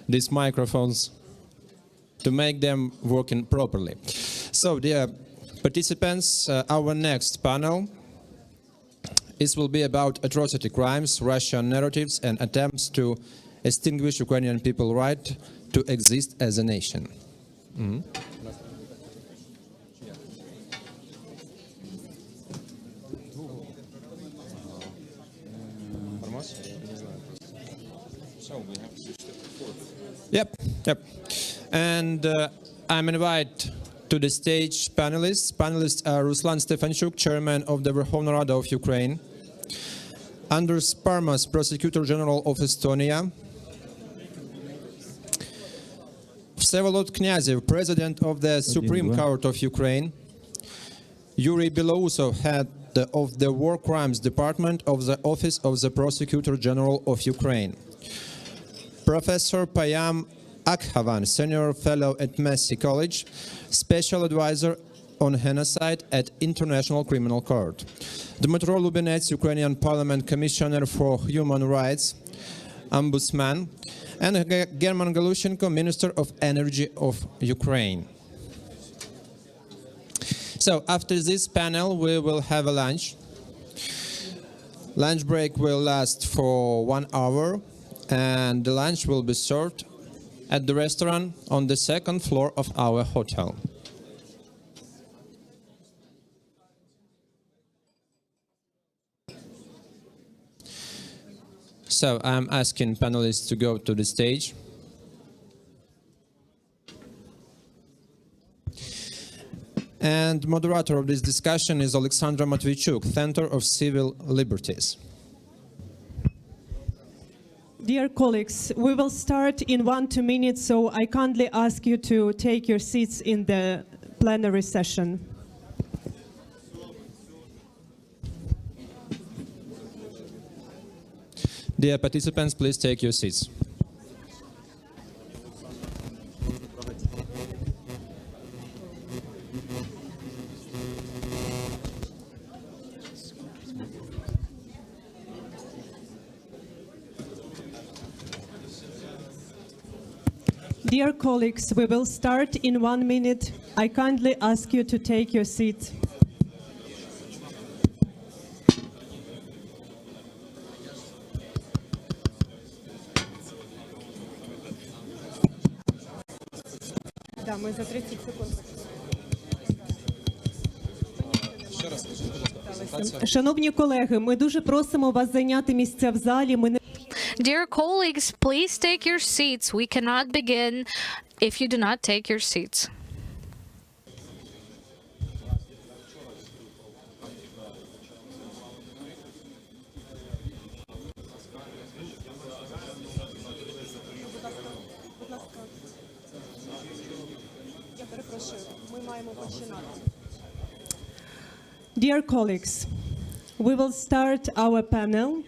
these microphones to make them working properly. So, dear participants, our next panel will be about atrocity crimes, Russian narratives, and attempts to extinguish Ukrainian people's right to exist as a nation. Mm-hmm. Yep. And I'm invited to the stage panelists. Panelists are Ruslan Stefanchuk, chairman of the Verkhovna Rada of Ukraine, Andrus Parmas, Prosecutor General of Estonia, Vsevolod Knyazev, President of the Supreme Court of Ukraine, Yuri Belousov, Head of the War Crimes Department of the Office of the Prosecutor General of Ukraine, Professor Payam Akhavan, Senior Fellow at Massey College, Special Advisor on Genocide at International Criminal Court, Dmytro Lubinets, Ukrainian Parliament Commissioner for Human Rights, Ombudsman, and German Galushenko, Minister of Energy of Ukraine. So after this panel, we will have a lunch. Lunch break will last for 1 hour, and the lunch will be served at the restaurant on the second floor of our hotel. So I'm asking panelists to go to the stage. And moderator of this discussion is Alexandra Matvichuk, Center of Civil Liberties. Dear colleagues, we will start in 1-2 minutes, so I kindly ask you to take your seats in the plenary session. Dear participants, please take your seats. Dear colleagues, we will start in 1 minute. I kindly ask you to take your seat. Да, мы за 30 секунд. Шановні колеги, ми дуже просимо вас зайняти місця в залі. Dear colleagues, please take your seats. We cannot begin if you do not take your seats. Dear colleagues, we will start our panel.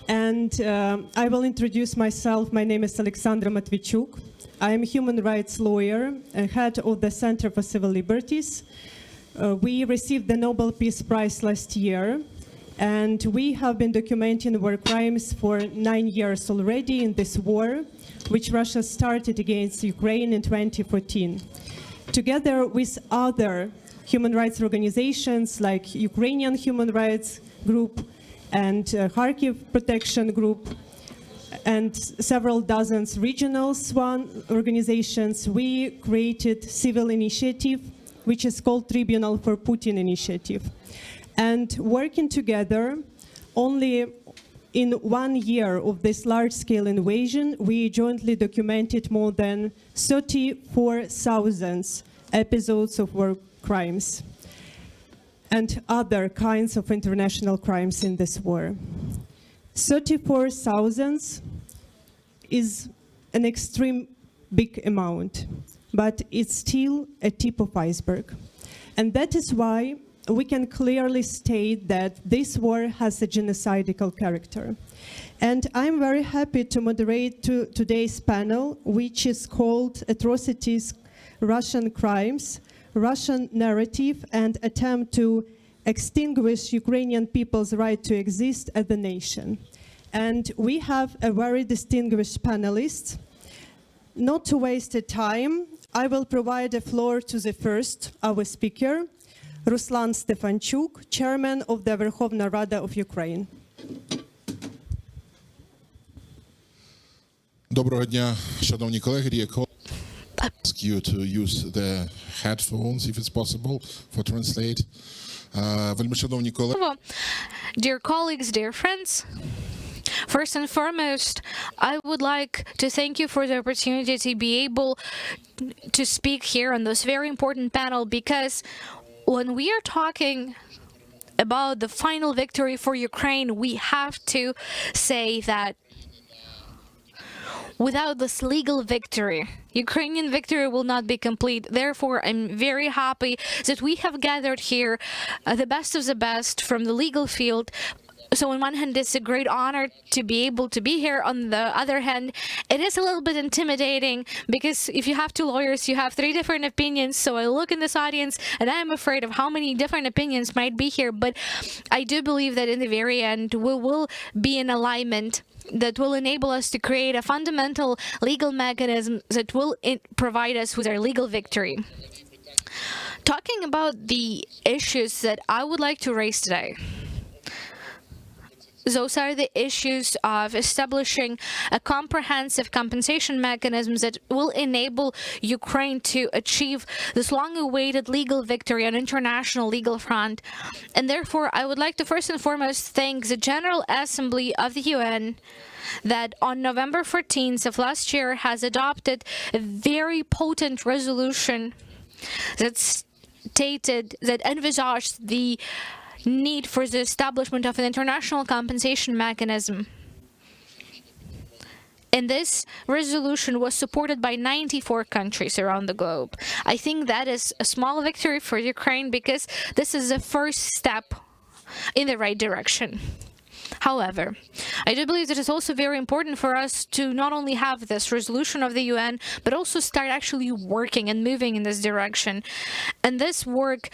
And I will introduce myself. My name is Alexandra Matvichuk. I am a human rights lawyer and head of the Center for Civil Liberties. We received the Nobel Peace Prize last year, and we have been documenting war crimes for 9 years already in this war, which Russia started against Ukraine in 2014. Together with other human rights organizations like Ukrainian Human Rights Group, and Kharkiv Protection Group, and several dozens regional SWAN organizations, we created civil initiative, which is called Tribunal for Putin Initiative. And working together, only in 1 year of this large-scale invasion, we jointly documented more than 34,000 episodes of war crimes and other kinds of international crimes in this war. 34,000 is an extreme big amount, but it's still a tip of iceberg. And that is why we can clearly state that this war has a genocidal character. And I'm very happy to moderate today's panel, which is called Atrocities, Russian Crimes, Russian Narrative, and Attempt to Extinguish Ukrainian People's Right to Exist as a Nation. And we have a very distinguished panelist. not to waste the time, I will provide the floor to the first, our speaker, Ruslan Stefanchuk, Chairman of the Verkhovna Rada of Ukraine. Доброго дня, шановні колеги. Dear colleagues, I ask you to use the headphones if it's possible for translate. Вельми шановні колеги. Dear colleagues, dear friends, first and foremost, I would like to thank you for the opportunity to be able to speak here on this very important panel, because when we are talking about the final victory for Ukraine, we have to say that without this legal victory, Ukrainian victory will not be complete. Therefore, I'm very happy that we have gathered here the best of the best from the legal field. So on one hand, it's a great honor to be able to be here. On the other hand, it is a little bit intimidating, because if you have two lawyers, you have three different opinions. So I look in this audience and I am afraid of how many different opinions might be here. But I do believe that in the very end, we will be in alignment that will enable us to create a fundamental legal mechanism that will provide us with our legal victory. Talking about the issues that I would like to raise today, those are the issues of establishing a comprehensive compensation mechanism that will enable Ukraine to achieve this long-awaited legal victory on international legal front. And therefore, I would like to first and foremost thank the General Assembly of the UN that on November 14th of last year has adopted a very potent resolution that stated, that envisaged the need for the establishment of an international compensation mechanism. And this resolution was supported by 94 countries around the globe. I think that is a small victory for Ukraine, because this is the first step in the right direction. However, I do believe that it's also very important for us to not only have this resolution of the UN, but also start actually working and moving in this direction. And this work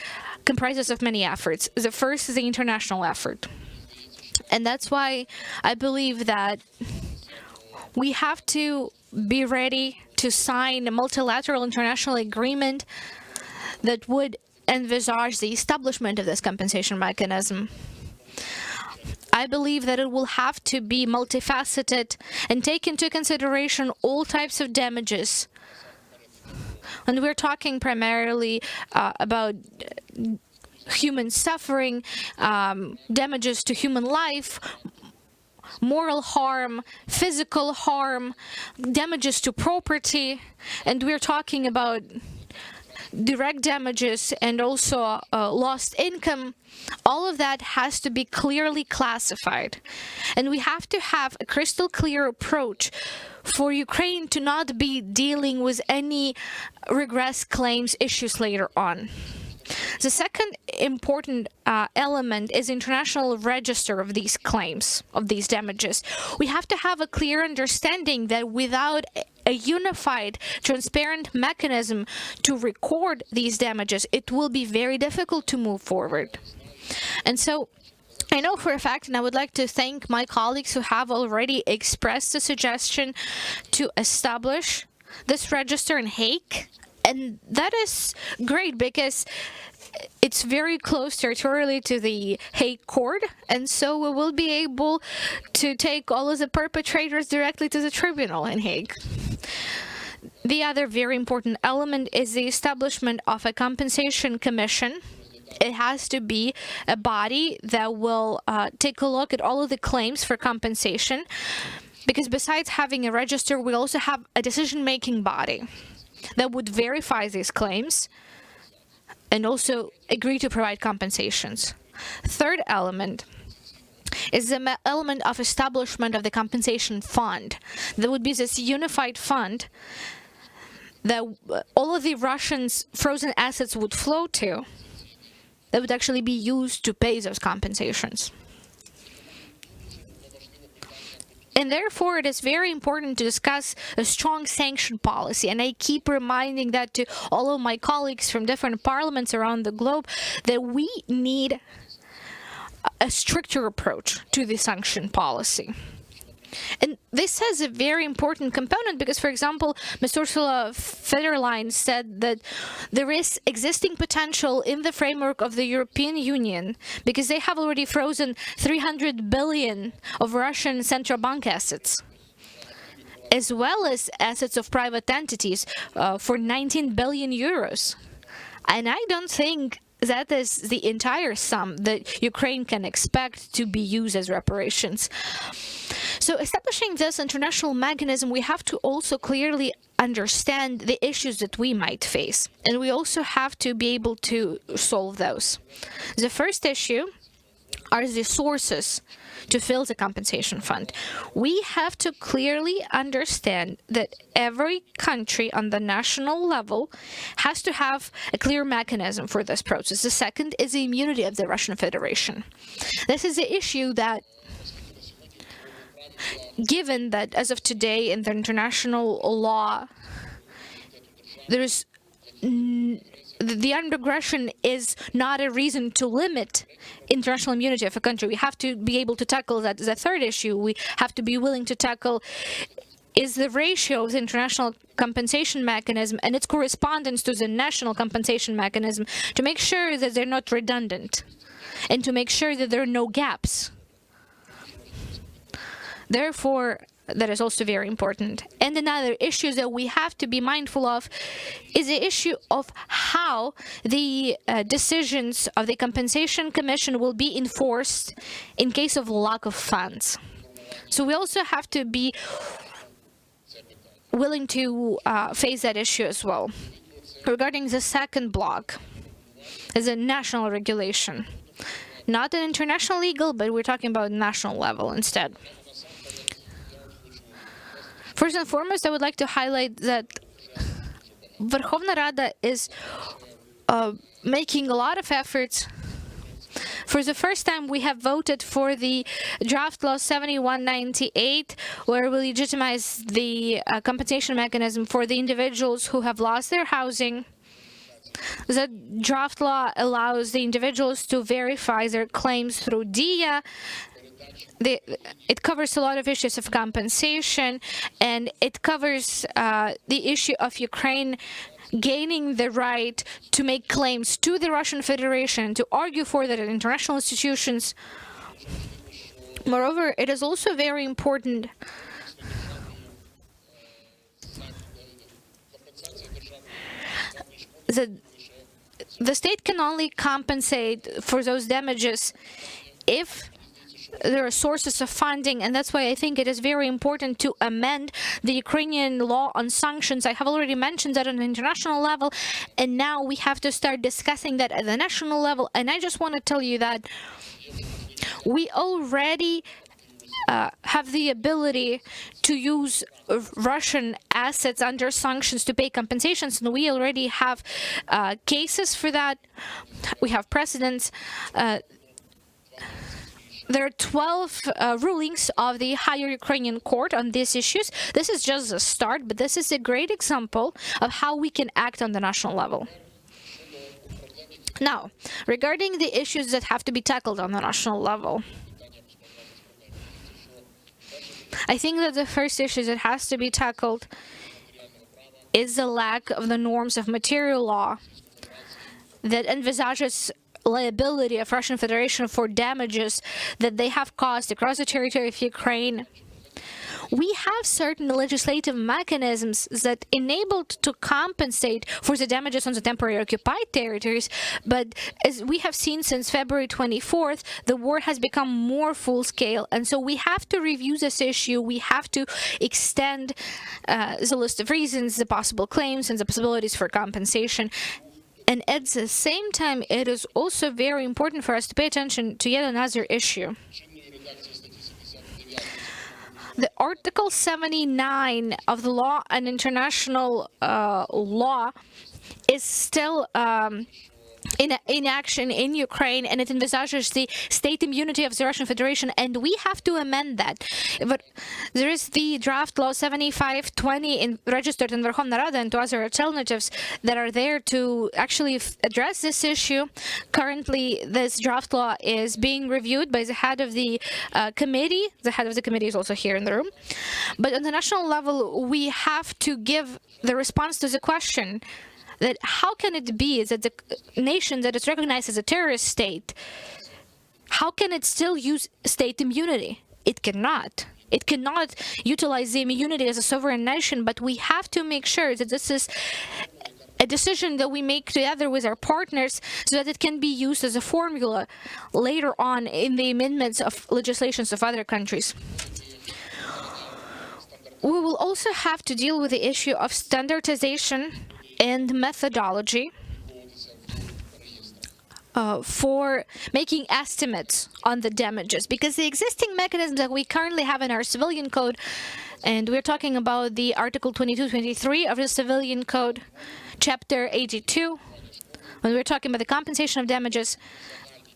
comprises of many efforts. The first is the international effort. And that's why I believe that we have to be ready to sign a multilateral international agreement that would envisage the establishment of this compensation mechanism. I believe that it will have to be multifaceted and take into consideration all types of damages. And we're talking primarily about human suffering, damages to human life, moral harm, physical harm, damages to property, and we're talking about direct damages and also lost income. All of that has to be clearly classified. And we have to have a crystal clear approach for Ukraine to not be dealing with any regress claims issues later on. The second important element is international register of these claims, of these damages. We have to have a clear understanding that without a unified, transparent mechanism to record these damages, it will be very difficult to move forward. And so I know for a fact, and I would like to thank my colleagues who have already expressed the suggestion to establish this register in Hague. And that is great, because it's very close territorially to the Hague Court, and so we will be able to take all of the perpetrators directly to the tribunal in Hague. The other very important element is the establishment of a compensation commission. It has to be a body that will take a look at all of the claims for compensation, because besides having a register, we also have a decision-making body that would verify these claims and also agree to provide compensations. Third element is the element of establishment of the compensation fund. There would be this unified fund that all of the Russians' frozen assets would flow to, that would actually be used to pay those compensations. And therefore, it is very important to discuss a strong sanction policy. And I keep reminding that to all of my colleagues from different parliaments around the globe, that we need a stricter approach to the sanction policy. And this has a very important component because, for example, Ms. Ursula von der Leyen said that there is existing potential in the framework of the European Union because they have already frozen 300 billion of Russian central bank assets, as well as assets of private entities for 19 billion euros. And I don't think that is the entire sum that Ukraine can expect to be used as reparations. So establishing this international mechanism, we have to also clearly understand the issues that we might face, and we also have to be able to solve those. The first issue are the sources to fill the compensation fund. We have to clearly understand that every country on the national level has to have a clear mechanism for this process. The second is the immunity of the Russian Federation. This is the issue that, given that as of today in the international law, there's the aggression is not a reason to limit international immunity of a country. We have to be able to tackle that. The third issue we have to be willing to tackle is the ratio of the international compensation mechanism and its correspondence to the national compensation mechanism to make sure that they're not redundant and to make sure that there are no gaps. Therefore, that is also very important. And another issue that we have to be mindful of is the issue of how the decisions of the Compensation Commission will be enforced in case of lack of funds. So we also have to be willing to face that issue as well. Regarding the second block, as a national regulation, not an international legal, but we're talking about national level instead. First and foremost, I would like to highlight that Verkhovna Rada is making a lot of efforts. For the first time, we have voted for the draft law 7198, where we legitimize the compensation mechanism for the individuals who have lost their housing. The draft law allows the individuals to verify their claims through DIA. It covers a lot of issues of compensation, and it covers the issue of Ukraine gaining the right to make claims to the Russian Federation, to argue for that in international institutions. Moreover, it is also very important that the state can only compensate for those damages if there are sources of funding, and that's why I think it is very important to amend the Ukrainian law on sanctions. I have already mentioned that on an international level, and now we have to start discussing that at the national level. And I just want to tell you that we already have the ability to use Russian assets under sanctions to pay compensations, and we already have cases for that. We have precedents. There are 12 rulings of the higher Ukrainian court on these issues. This is just a start, but this is a great example of how we can act on the national level. Now, regarding the issues that have to be tackled on the national level, I think that the first issue that has to be tackled is the lack of the norms of material law that envisages liability of Russian Federation for damages that they have caused across the territory of Ukraine. We have certain legislative mechanisms that enabled to compensate for the damages on the temporary occupied territories, but as we have seen since February 24th, the war has become more full-scale, and so we have to review this issue. We have to extend the list of reasons, the possible claims, and the possibilities for compensation. And at the same time, it is also very important for us to pay attention to yet another issue. The Article 79 of the law and international law is still in action in Ukraine, and it envisages the state immunity of the Russian Federation, and we have to amend that. But there is the draft law 7520 registered in Verkhovna Rada and two other alternatives that are there to actually address this issue. Currently, this draft law is being reviewed by the head of the committee. The head of the committee is also here in the room. But on the national level, we have to give the response to the question that how can it be that the nation that is recognized as a terrorist state, how can it still use state immunity? It cannot. It cannot utilize the immunity as a sovereign nation, but we have to make sure that this is a decision that we make together with our partners so that it can be used as a formula later on in the amendments of legislations of other countries. We will also have to deal with the issue of standardization and methodology for making estimates on the damages, because the existing mechanisms that we currently have in our civilian code, and we're talking about the Article 2223 of the Civilian Code, Chapter 82, when we're talking about the compensation of damages,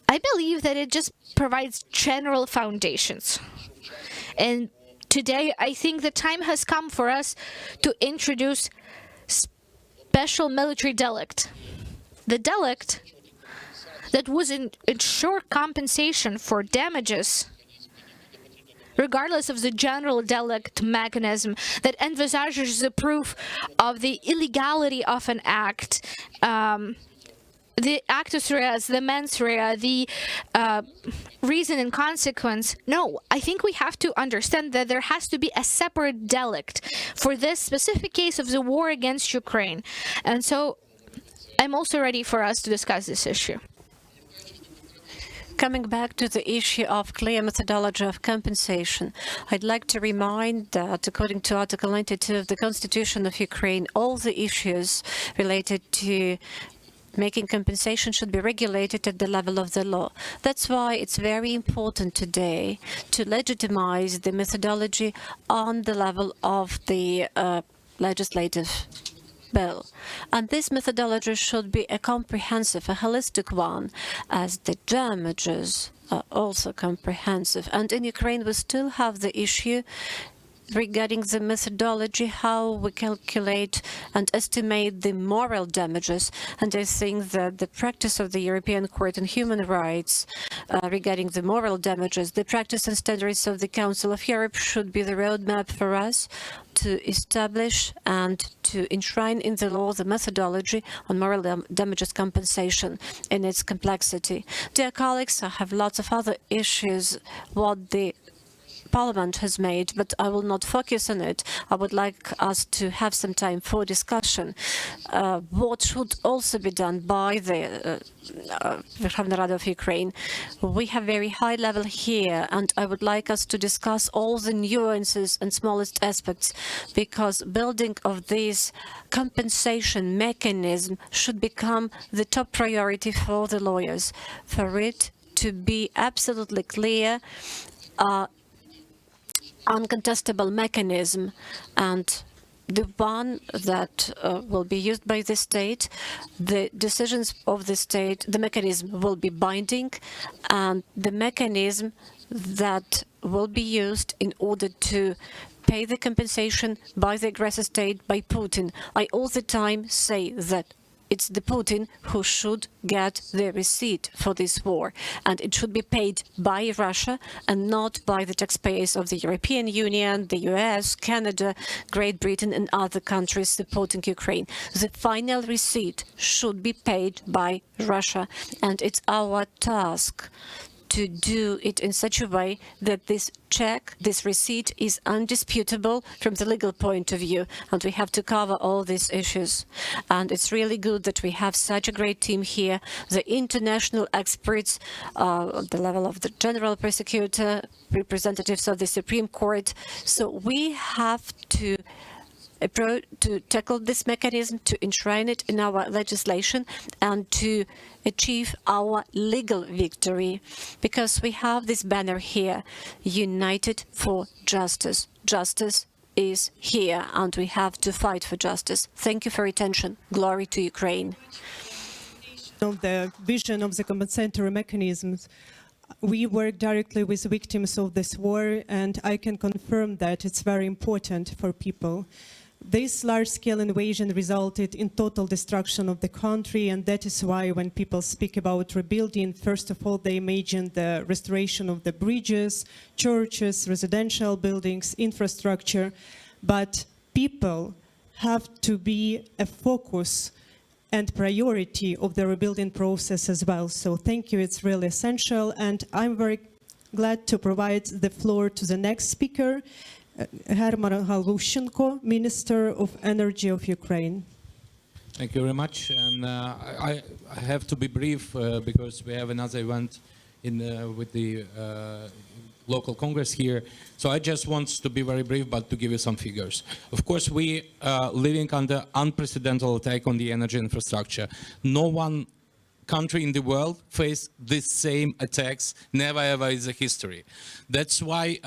I believe that it just provides general foundations. And today, I think the time has come for us to introduce special military delict. The delict that would ensure compensation for damages regardless of the general delict mechanism that envisages the proof of the illegality of an act, the actus reus, the mens rea, the reason and consequence. No, I think we have to understand that there has to be a separate delict for this specific case of the war against Ukraine. And so I'm also ready for us to discuss this issue. Coming back to the issue of clear methodology of compensation, I'd like to remind that according to Article 92 of the Constitution of Ukraine, all the issues related to making compensation should be regulated at the level of the law. That's why it's very important today to legitimize the methodology on the level of the legislative bill. And this methodology should be a comprehensive, a holistic one, as the damages are also comprehensive. And in Ukraine, we still have the issue regarding the methodology, how we calculate and estimate the moral damages. And I think that the practice of the European Court on Human Rights regarding the moral damages, the practice and standards of the Council of Europe should be the roadmap for us to establish and to enshrine in the law the methodology on moral damages compensation in its complexity. Dear colleagues, I have lots of other issues what the Parliament has made, but I will not focus on it. I would like us to have some time for discussion. What should also be done by the Verkhovna Rada of Ukraine? We have very high level here, and I would like us to discuss all the nuances and smallest aspects, because building of this compensation mechanism should become the top priority for the lawyers, for it to be absolutely clear, uncontestable mechanism, and the one that will be used by the state. The decisions of the state, the mechanism will be binding, and the mechanism that will be used in order to pay the compensation by the aggressor state, by Putin. I all the time say that it's the Putin who should get the receipt for this war, and it should be paid by Russia and not by the taxpayers of the European Union, the US, Canada, Great Britain and other countries supporting Ukraine. The final receipt should be paid by Russia, and it's our task to do it in such a way that this check, this receipt is undisputable from the legal point of view, and we have to cover all these issues. And it's really good that we have such a great team here, the international experts, at the level of the General Prosecutor, representatives of the Supreme Court. So we have to tackle this mechanism, to enshrine it in our legislation, and to achieve our legal victory, because we have this banner here, United for Justice. Justice is here, and we have to fight for justice. Thank you for your attention. Glory to Ukraine. of the vision of the compensatory mechanisms. We work directly with victims of this war, and I can confirm that it's very important for people. This large-scale invasion resulted in total destruction of the country, and that is why when people speak about rebuilding, first of all, they imagine the restoration of the bridges, churches, residential buildings, infrastructure. But people have to be a focus and priority of the rebuilding process as well. So thank you, it's really essential. And I'm very glad to provide the floor to the next speaker, Herman Galushenko, Minister of Energy of Ukraine. Thank you very much. And I have to be brief because we have another event with the local Congress here. So I just want to be very brief, but to give you some figures. Of course, we are living under unprecedented attack on the energy infrastructure. No one country in the world faced these same attacks, never ever in the history. That's why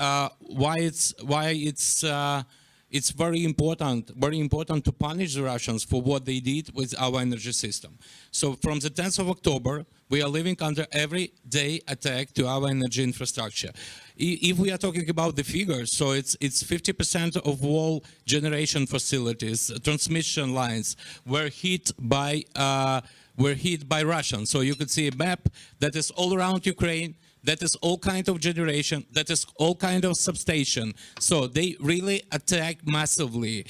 it's very important to punish the Russians for what they did with our energy system. So from the 10th of October, we are living under everyday attack to our energy infrastructure. If we are talking about the figures, so it's 50% of all generation facilities, transmission lines were hit by Russians. So you could see a map that is all around Ukraine, that is all kind of generation, that is all kind of substation. So they really attack massively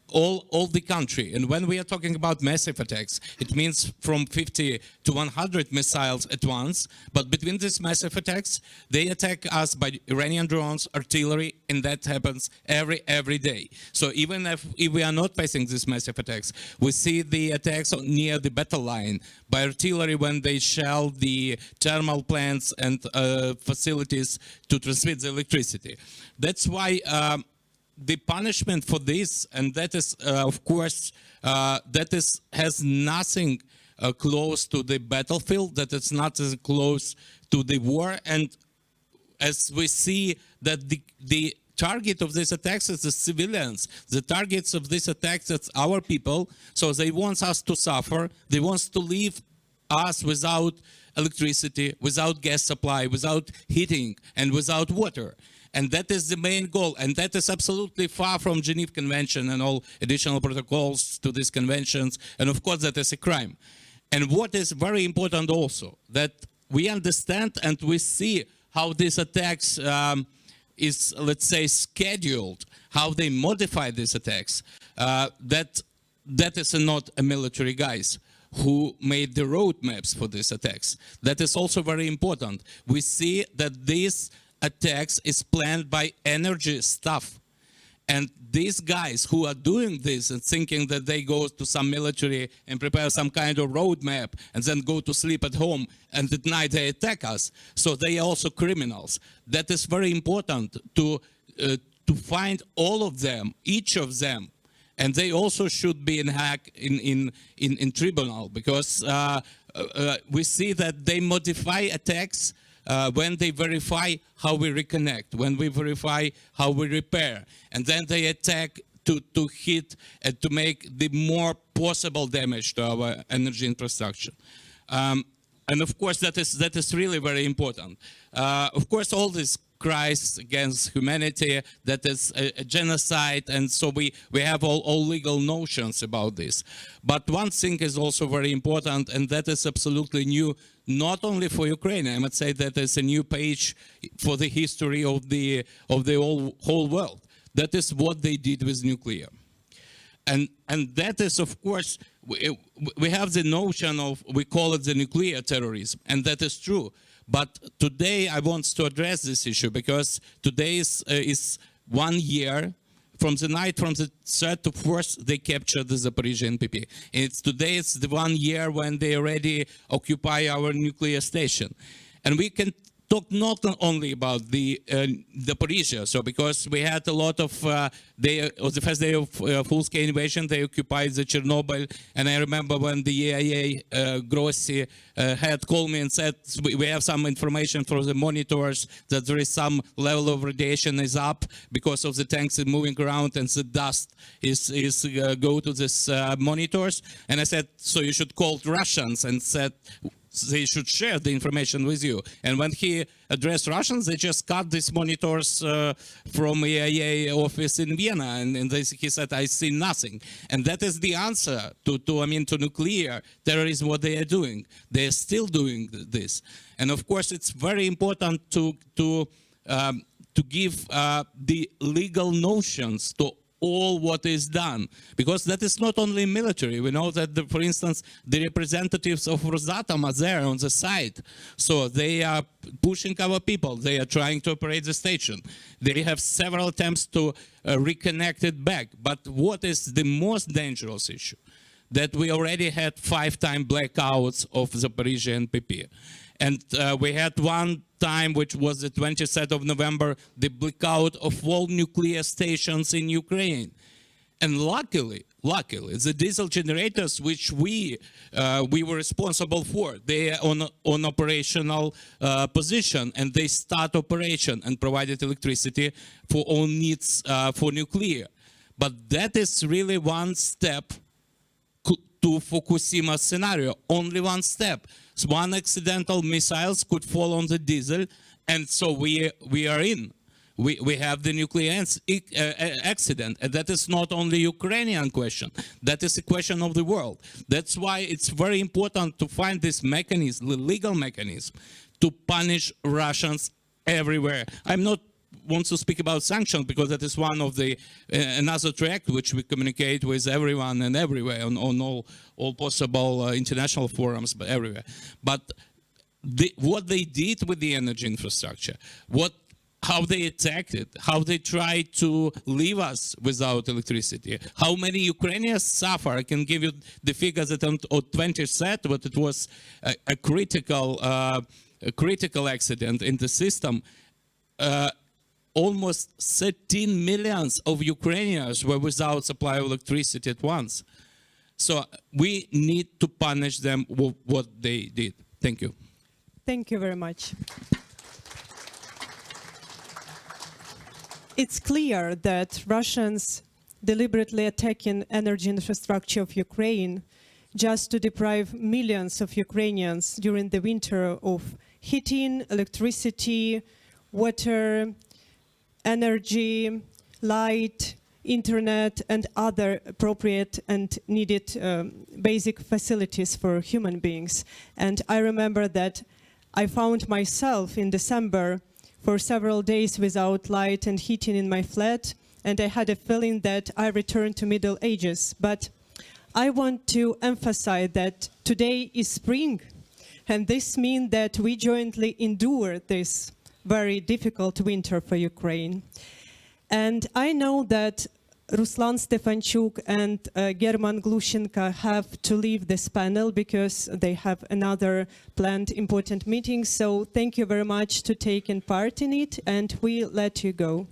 all the country. And when we are talking about massive attacks, it means from 50 to 100 missiles at once. But between these massive attacks, they attack us by Iranian drones, artillery, and that happens every day. So even if we are not facing these massive attacks, we see the attacks near the battle line by artillery when they shell the thermal plants and facilities to transmit the electricity. That's why the punishment for this, and that is, of course, has nothing close to the battlefield, that it's not as close to the war. And as we see that the target of these attacks is the civilians. The targets of these attacks is our people. So they want us to suffer. They want to leave us without electricity, without gas supply, without heating, and without water. And that is the main goal. And that is absolutely far from Geneva Convention and all additional protocols to these conventions. And of course, that is a crime. And what is very important also, that we understand and we see how these attacks is, let's say, scheduled, how they modify these attacks. That is not a military guys who made the roadmaps for these attacks. That is also very important. We see that these attacks is planned by energy staff. And these guys who are doing this and thinking that they go to some military and prepare some kind of roadmap and then go to sleep at home and at night they attack us, so they are also criminals. That is very important to find all of them, each of them. And they also should be in tribunal, because we see that they modify attacks when they verify how we reconnect, when we verify how we repair, and then they attack to hit and to make the more possible damage to our energy infrastructure. And of course, that is really very important. Of course, all these crimes against humanity, that is a genocide, and so we have all legal notions about this. But one thing is also very important, and that is absolutely new, not only for Ukraine. I must say that is a new page for the history of the whole world. That is what they did with nuclear. And that is, of course, we have the notion of, we call it the nuclear terrorism, and that is true. But today I want to address this issue, because today is 1 year from the night from the 3rd to 4th they captured the Zaporizhzhia NPP. And today it's the 1 year when they already occupy our nuclear station. And we can talk not only about the Zaporizhia, so because we had a lot of, on the first day of full-scale invasion, they occupied the Chernobyl, and I remember when the EIA Grossi had called me and said, we have some information from the monitors that there is some level of radiation is up because of the tanks moving around and the dust is go to this monitors, and I said, so you should call Russians, and said, they should share the information with you. And when he addressed Russians, they just cut these monitors from EIA office in Vienna, and he said, I see nothing. And that is the answer to nuclear terrorism, what they are doing. They are still doing this. And of course, it's very important to give the legal notions to all what is done, because that is not only military. We know that, for instance, the representatives of Rosatom are there on the site, so they are pushing our people. They are trying to operate the station. They have several attempts to reconnect it back. But what is the most dangerous issue? That we already had 5-time blackouts of Zaporizhia and PP. And we had one time, which was the 23rd of November, the blackout of all nuclear stations in Ukraine. And luckily, the diesel generators, which we were responsible for, they are on operational position, and they start operation and provided electricity for all needs for nuclear. But that is really one step to Fukushima scenario, only one step. So one accidental missiles could fall on the diesel, and so we are in. We have the nuclear accident, and that is not only Ukrainian question. That is a question of the world. That's why it's very important to find this mechanism, the legal mechanism, to punish Russians everywhere. I'm not want to speak about sanctions because that is one of the another track which we communicate with everyone and everywhere on all possible international forums, but everywhere. But what they did with the energy infrastructure, how they attacked it, how they tried to leave us without electricity, how many Ukrainians suffer. I can give you the figures that on 23rd, but it was a critical accident in the system. Almost 13 million of Ukrainians were without supply of electricity at once. So we need to punish them with what they did. Thank you. Thank you very much. It's clear that Russians deliberately attacking energy infrastructure of Ukraine just to deprive millions of Ukrainians during the winter of heating, electricity, water, energy, light, internet, and other appropriate and needed basic facilities for human beings. And I remember that I found myself in December for several days without light and heating in my flat, and I had a feeling that I returned to Middle Ages. But I want to emphasize that today is spring, and this means that we jointly endure this very difficult winter for Ukraine. And I know that Ruslan Stefanchuk and German Glushenko have to leave this panel because they have another planned important meeting. So thank you very much to taking part in it, and we let you go.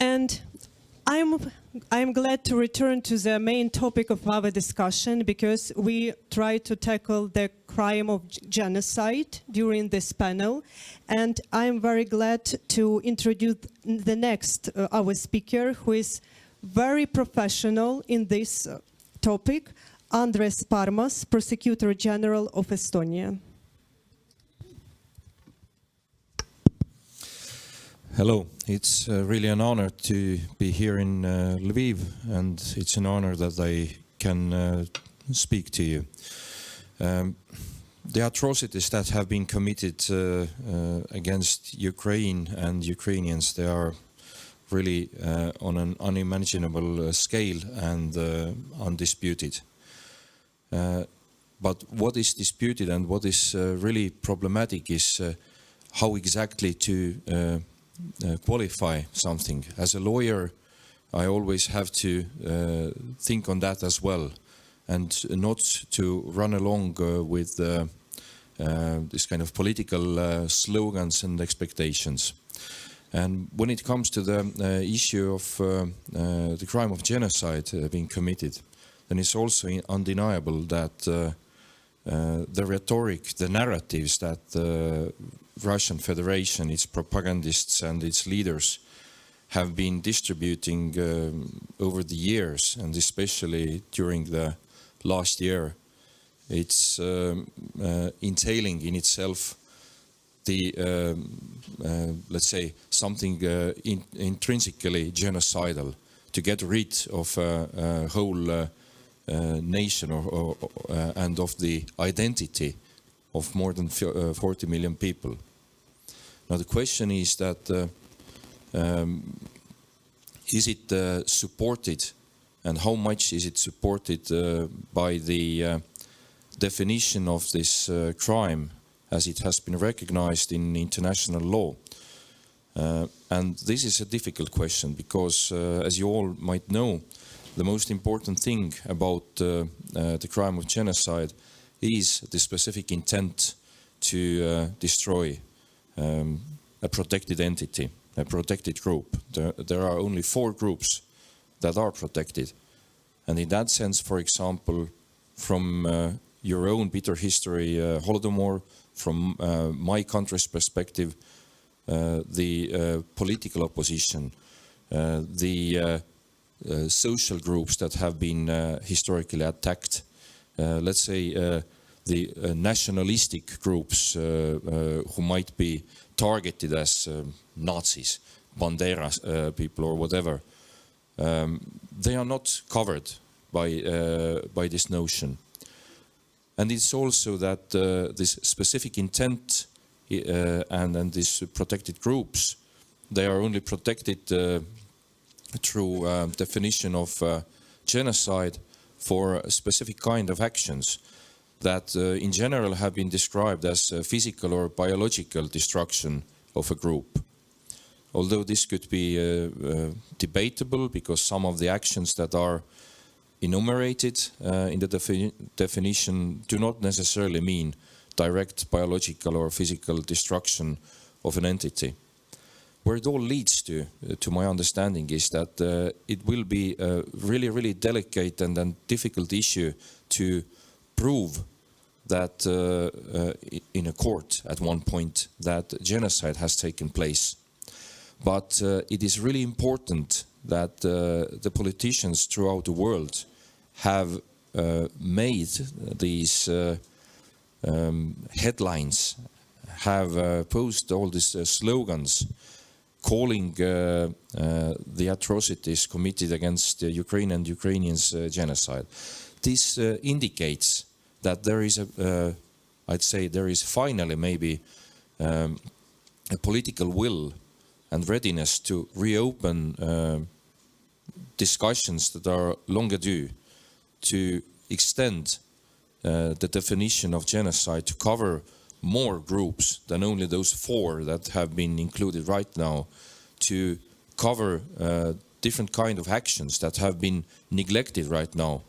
And I'm glad to return to the main topic of our discussion, because we try to tackle the crime of genocide during this panel. And I'm very glad to introduce the next, our speaker, who is very professional in this topic, Andres Parmas, Prosecutor General of Estonia. Hello, it's really an honor to be here in Lviv, and it's an honor that I can speak to you. The atrocities that have been committed against Ukraine and Ukrainians, they are really on an unimaginable scale and undisputed. But what is disputed and what is really problematic is how exactly to qualify something. As a lawyer, I always have to think on that as well. and not to run along with this kind of political slogans and expectations. And when it comes to the issue of the crime of genocide being committed, then it's also undeniable that the rhetoric, the narratives that the Russian Federation, its propagandists and its leaders have been distributing over the years, and especially during the last year, it's entailing in itself the, let's say, something intrinsically genocidal, to get rid of a whole nation and of the identity of more than 40 million people. Now the question is that is it supported, and how much is it supported by the definition of this crime as it has been recognized in international law? And this is a difficult question because, as you all might know, the most important thing about the crime of genocide is the specific intent to destroy a protected entity, a protected group. There are only 4 groups that are protected. And in that sense, for example, from your own bitter history, Holodomor, from my country's perspective, the political opposition, the social groups that have been historically attacked, let's say the nationalistic groups who might be targeted as Nazis, Banderas people or whatever, they are not covered by this notion. And it's also that this specific intent and these protected groups, they are only protected through definition of genocide for a specific kind of actions that in general have been described as physical or biological destruction of a group. Although this could be debatable because some of the actions that are enumerated in the definition do not necessarily mean direct biological or physical destruction of an entity. Where it all leads to my understanding, is that it will be a really, really delicate and difficult issue to prove that in a court at one point that genocide has taken place. But it is really important that the politicians throughout the world have made these headlines, have posted all these slogans calling the atrocities committed against Ukraine and Ukrainians genocide. This indicates that there is I'd say there is finally maybe a political will and readiness to reopen discussions that are long due, to extend the definition of genocide to cover more groups than only those 4 that have been included right now, to cover different kind of actions that have been neglected right now.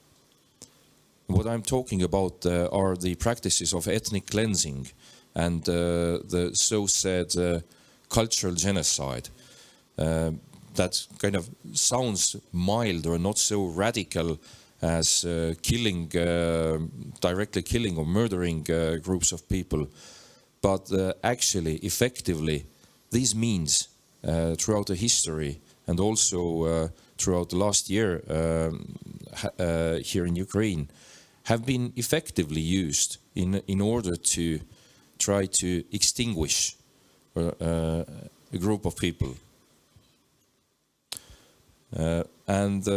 What I'm talking about are the practices of ethnic cleansing and the so-said cultural genocide. That kind of sounds mild or not so radical as killing, directly killing or murdering groups of people. But actually, effectively, these means throughout the history and also throughout the last year here in Ukraine have been effectively used in order to try to extinguish a group of people. And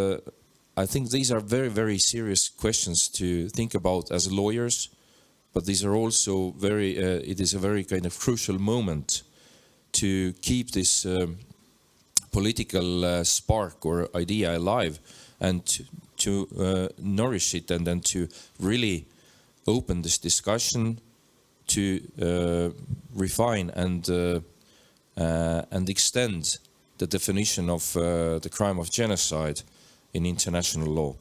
I think these are very, very serious questions to think about as lawyers, but these are also very, it is a very kind of crucial moment to keep this political spark or idea alive and to nourish it, and then to really open this discussion, to refine and extend the definition of the crime of genocide in international law.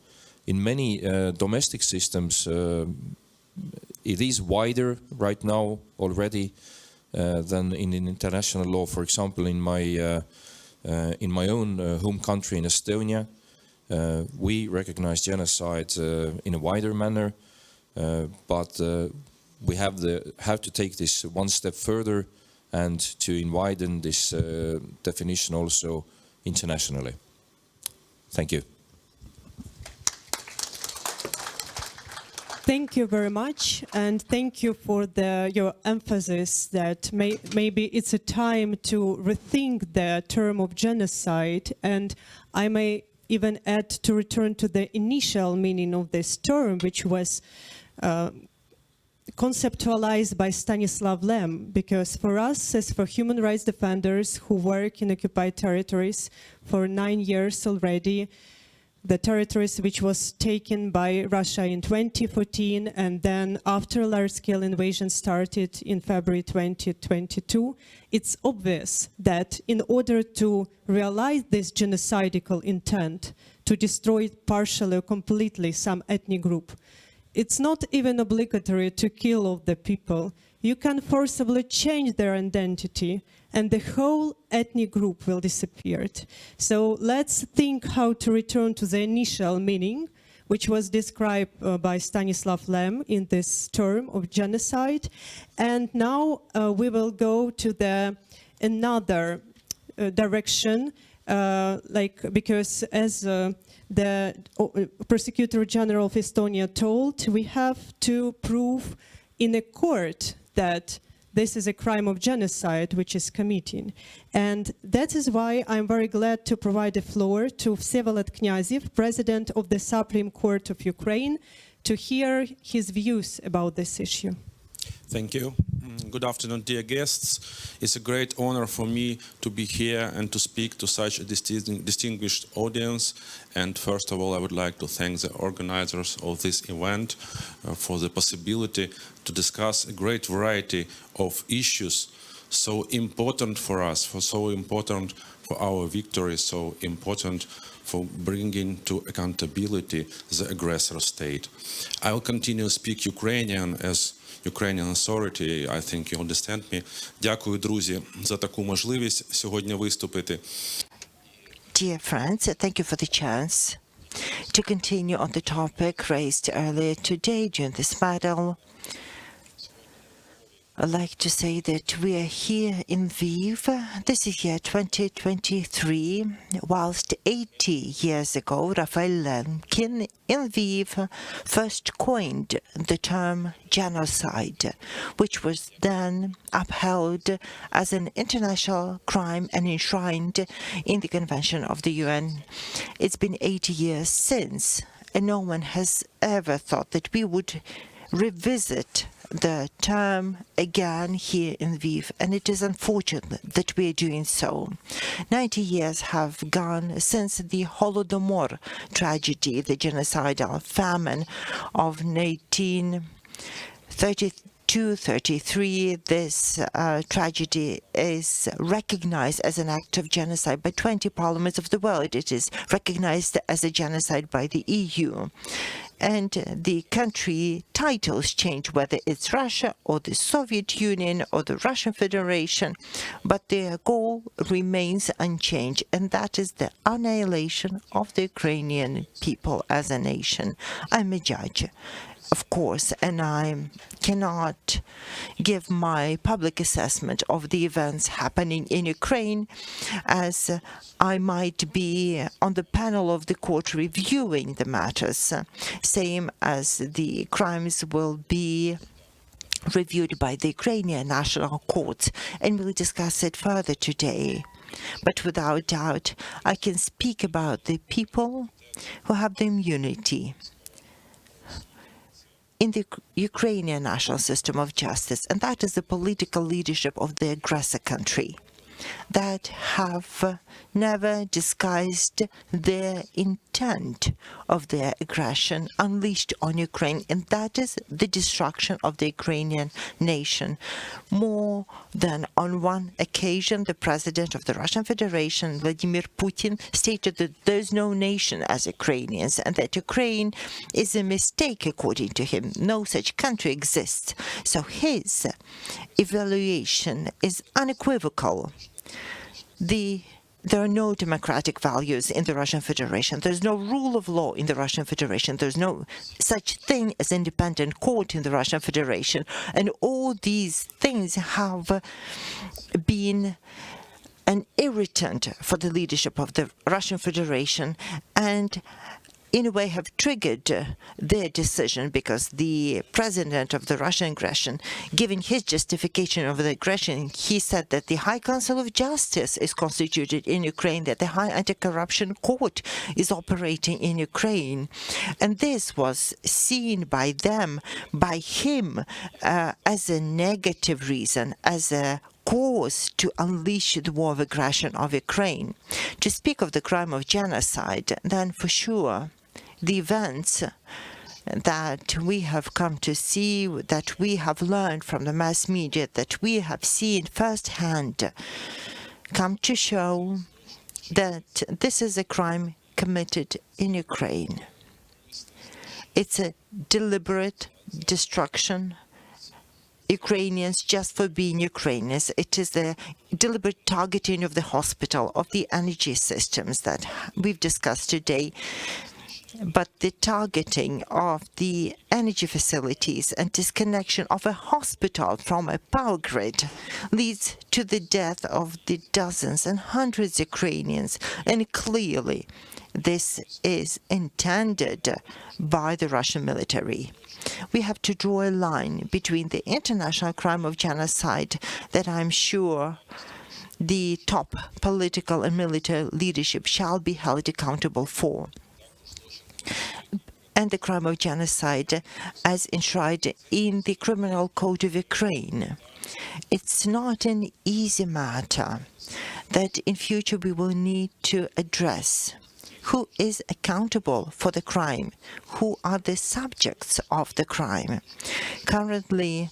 in many domestic systems, it is wider right now already than in international law. For example, in my own home country in Estonia, we recognize genocide in a wider manner, but we have to take this one step further and to widen this definition also internationally. Thank you. Thank you very much, and thank you for your emphasis that maybe it's a time to rethink the term of genocide, and I may even add to return to the initial meaning of this term, which was conceptualized by Stanislav Lem, because for us, as for human rights defenders who work in occupied territories for 9 years already, the territories which was taken by Russia in 2014, and then after large-scale invasion started in February 2022, it's obvious that in order to realize this genocidal intent, to destroy partially or completely some ethnic group, it's not even obligatory to kill all the people. You can forcibly change their identity, and the whole ethnic group will disappear. So let's think how to return to the initial meaning, which was described by Stanislav Lem in this term of genocide. And now we will go to another direction, because as the Prosecutor General of Estonia told, we have to prove in a court that this is a crime of genocide which is committing. And that is why I'm very glad to provide the floor to Vsevolod Knyazyev, President of the Supreme Court of Ukraine, to hear his views about this issue. Thank you. Good afternoon, dear guests. It's a great honor for me to be here and to speak to such a distinguished audience. And first of all, I would like to thank the organizers of this event for the possibility to discuss a great variety of issues so important for us, so important for our victory, so important for bringing to accountability the aggressor state. I will continue to speak Ukrainian as Ukrainian authority, I think you understand me. Дякую, друзі, за таку можливість сьогодні виступити. Dear friends, thank you for the chance to continue on the topic raised earlier today during this panel. I'd like to say that we are here in Lviv. This is year 2023, whilst 80 years ago, Raphael Lemkin in Lviv first coined the term genocide, which was then upheld as an international crime and enshrined in the Convention of the UN. It's been 80 years since, and no one has ever thought that we would revisit the term again here in Lviv, and it is unfortunate that we are doing so. 90 years have gone since the Holodomor tragedy, the genocidal famine of 1932-33. This tragedy is recognized as an act of genocide by 20 parliaments of the world. It is recognized as a genocide by the EU. And the country titles change, whether it's Russia or the Soviet Union or the Russian Federation, but their goal remains unchanged, and that is the annihilation of the Ukrainian people as a nation. I'm a judge, of course, and I cannot give my public assessment of the events happening in Ukraine, as I might be on the panel of the court reviewing the matters, same as the crimes will be reviewed by the Ukrainian National Court, and we'll discuss it further today. But without doubt, I can speak about the people who have the immunity in the Ukrainian national system of justice, and that is the political leadership of the aggressor country that have never disguised their intent of their aggression unleashed on Ukraine, and that is the destruction of the Ukrainian nation. More than on one occasion, the president of the Russian Federation, Vladimir Putin, stated that there's no nation as Ukrainians and that Ukraine is a mistake, according to him. No such country exists. So his evaluation is unequivocal. There are no democratic values in the Russian Federation. There's no rule of law in the Russian Federation. There's no such thing as independent court in the Russian Federation. And all these things have been an irritant for the leadership of the Russian Federation and in a way have triggered their decision, because the president of the Russian aggression, giving his justification of the aggression, he said that the High Council of Justice is constituted in Ukraine, that the High Anti-Corruption Court is operating in Ukraine. And this was seen by them, by him, as a negative reason, as a cause to unleash the war of aggression of Ukraine. To speak of the crime of genocide, then for sure, the events that we have come to see, that we have learned from the mass media, that we have seen firsthand, come to show that this is a crime committed in Ukraine. It's a deliberate destruction Ukrainians just for being Ukrainians. It is the deliberate targeting of the hospital, of the energy systems that we've discussed today. But the targeting of the energy facilities and disconnection of a hospital from a power grid leads to the death of the dozens and hundreds of Ukrainians. And clearly, this is intended by the Russian military. We have to draw a line between the international crime of genocide that I'm sure the top political and military leadership shall be held accountable for, and the crime of genocide as enshrined in the Criminal Code of Ukraine. It's not an easy matter that in future we will need to address. Who is accountable for the crime? Who are the subjects of the crime? Currently,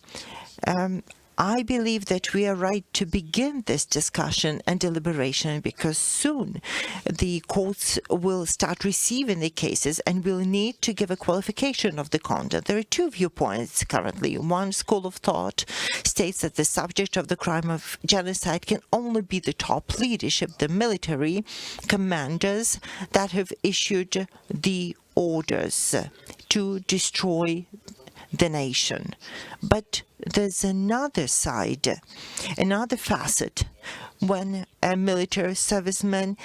I believe that we are right to begin this discussion and deliberation, because soon the courts will start receiving the cases and will need to give a qualification of the conduct. There are two viewpoints currently. One school of thought states that the subject of the crime of genocide can only be the top leadership, the military commanders that have issued the orders to destroy the nation. But there's another side, another facet, when a military serviceman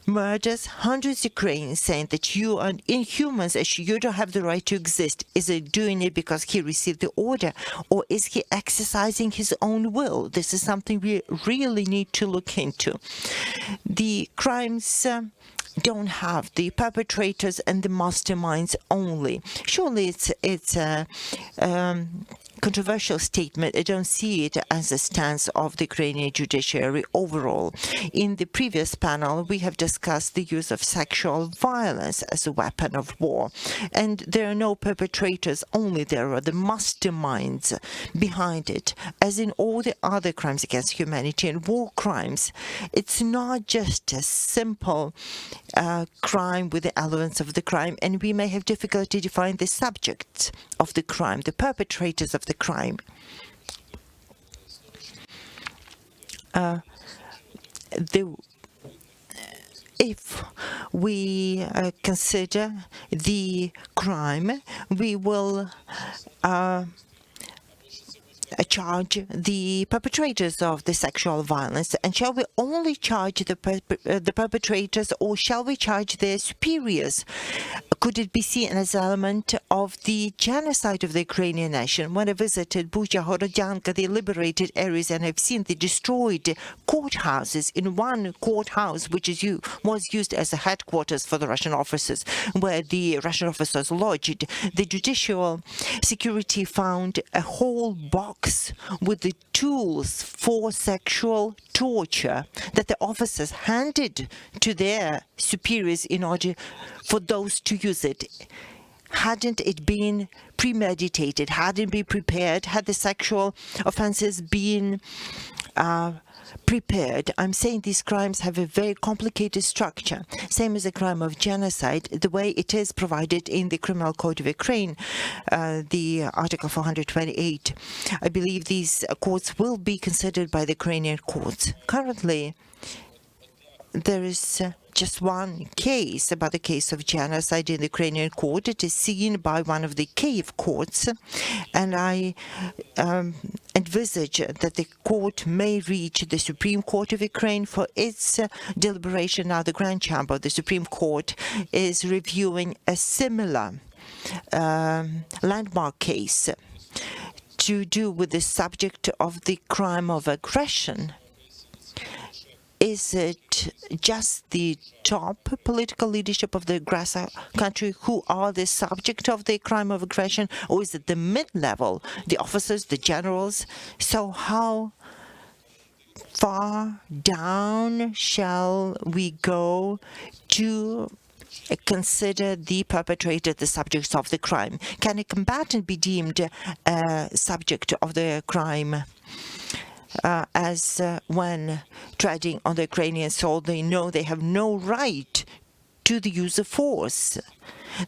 murders hundreds of Ukrainians, saying that you are inhumans, you don't have the right to exist. Is he doing it because he received the order, or is he exercising his own will? This is something we really need to look into. The crimes don't have the perpetrators and the masterminds only. Surely it's a controversial statement. I don't see it as a stance of the Ukrainian judiciary overall. In the previous panel, we have discussed the use of sexual violence as a weapon of war. And there are no perpetrators only, there are the masterminds behind it. As in all the other crimes against humanity and war crimes, it's not just a simple crime with the elements of the crime, and we may have difficulty defining the subjects of the crime, the perpetrators of the crime. If we consider the crime, we will charge the perpetrators of the sexual violence. And shall we only charge the perpetrators, or shall we charge their superiors? Could it be seen as an element of the genocide of the Ukrainian nation? When I visited Bucha, Horodyanka, the liberated areas, and I've seen the destroyed courthouses, in one courthouse, which was used as a headquarters for the Russian officers, where the Russian officers lodged, the judicial security found a whole box box with the tools for sexual torture that the officers handed to their superiors in order for those to use it. Hadn't it been premeditated, hadn't been prepared, had the sexual offenses been prepared. I'm saying these crimes have a very complicated structure, same as the crime of genocide, the way it is provided in the Criminal Code of Ukraine, the Article 428. I believe these courts will be considered by the Ukrainian courts. Currently, there is just one case about the case of genocide in the Ukrainian court. It is seen by one of the Kyiv courts, and I envisage that the court may reach the Supreme Court of Ukraine for its deliberation. Now, the Grand Chamber of the Supreme Court is reviewing a similar landmark case to do with the subject of the crime of aggression. Is it just the top political leadership of the aggressor country who are the subject of the crime of aggression, or is it the mid-level, the officers, the generals? So how far down shall we go to consider the perpetrator the subject of the crime? Can a combatant be deemed a subject of the crime? As when treading on the Ukrainian soil, they know they have no right to the use of force,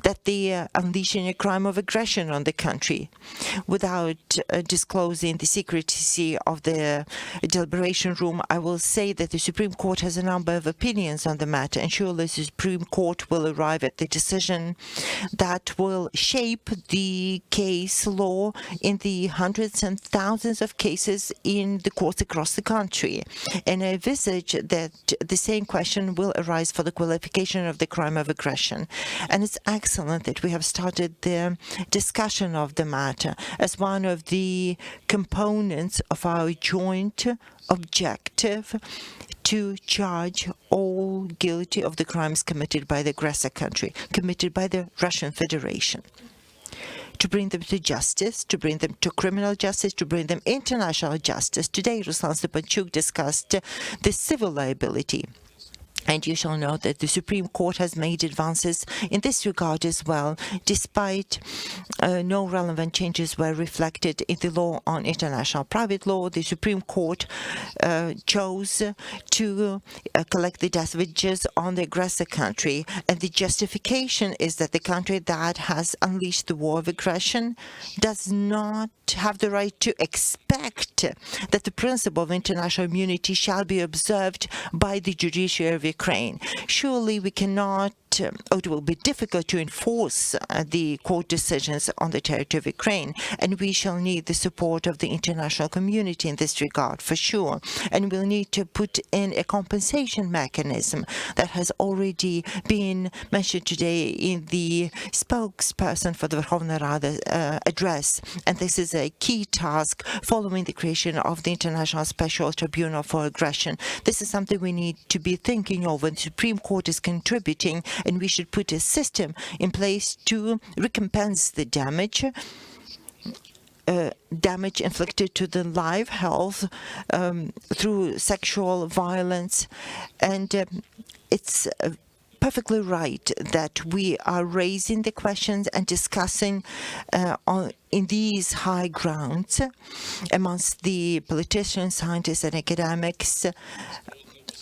that they are unleashing a crime of aggression on the country. Without disclosing the secrecy of the deliberation room, I will say that the Supreme Court has a number of opinions on the matter, and surely the Supreme Court will arrive at the decision that will shape the case law in the hundreds and thousands of cases in the courts across the country. And I envisage that the same question will arise for the qualification of the crime of aggression. And it's excellent that we have started the discussion of the matter as one of the components of our joint objective to charge all guilty of the crimes committed by the aggressor country, committed by the Russian Federation, to bring them to justice, to bring them to criminal justice, to bring them international justice. Today, Ruslan Stepanchuk discussed the civil liability. And you shall know that the Supreme Court has made advances in this regard as well, despite no relevant changes were reflected in the law on international private law. The Supreme Court chose to collect the damages on the aggressor country, and the justification is that the country that has unleashed the war of aggression does not have the right to expect that the principle of international immunity shall be observed by the judiciary of Ukraine. Surely we cannot, or it will be difficult to enforce the court decisions on the territory of Ukraine, and we shall need the support of the international community in this regard, for sure. And we'll need to put in a compensation mechanism that has already been mentioned today in the spokesperson for the Verkhovna Rada address. And this is a key task following the creation of the International Special Tribunal for Aggression. This is something we need to be thinking over. The Supreme Court is contributing, and we should put a system in place to recompense the damage inflicted to the life, health, through sexual violence. And it's perfectly right that we are raising the questions and discussing in these high grounds amongst the politicians, scientists, and academics.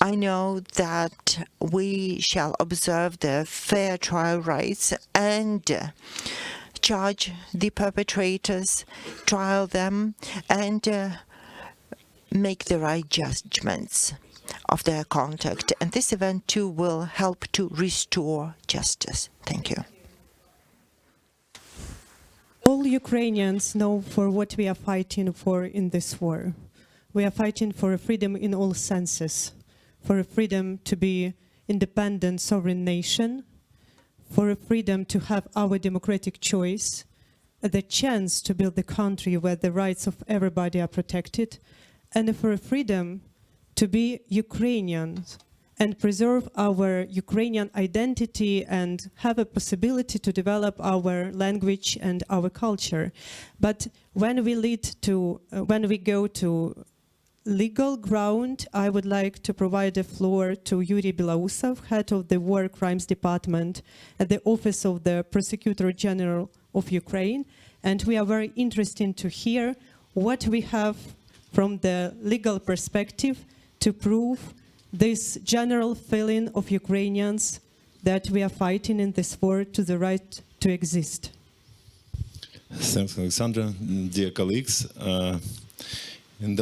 I know that we shall observe the fair trial rights and charge the perpetrators, trial them, and make the right judgments of their conduct. And this event too will help to restore justice. Thank you. All Ukrainians know for what we are fighting for in this war. We are fighting for freedom in all senses, for a freedom to be independent, sovereign nation, for a freedom to have our democratic choice, the chance to build a country where the rights of everybody are protected, and for a freedom to be Ukrainians and preserve our Ukrainian identity and have a possibility to develop our language and our culture. But when we go to legal ground, I would like to provide the floor to Yuri Belousov, head of the War Crimes Department at the Office of the Prosecutor General of Ukraine. And we are very interested to hear what we have from the legal perspective to prove this general feeling of Ukrainians that we are fighting in this war to the right to exist. Thanks, Alexandra. Dear colleagues, in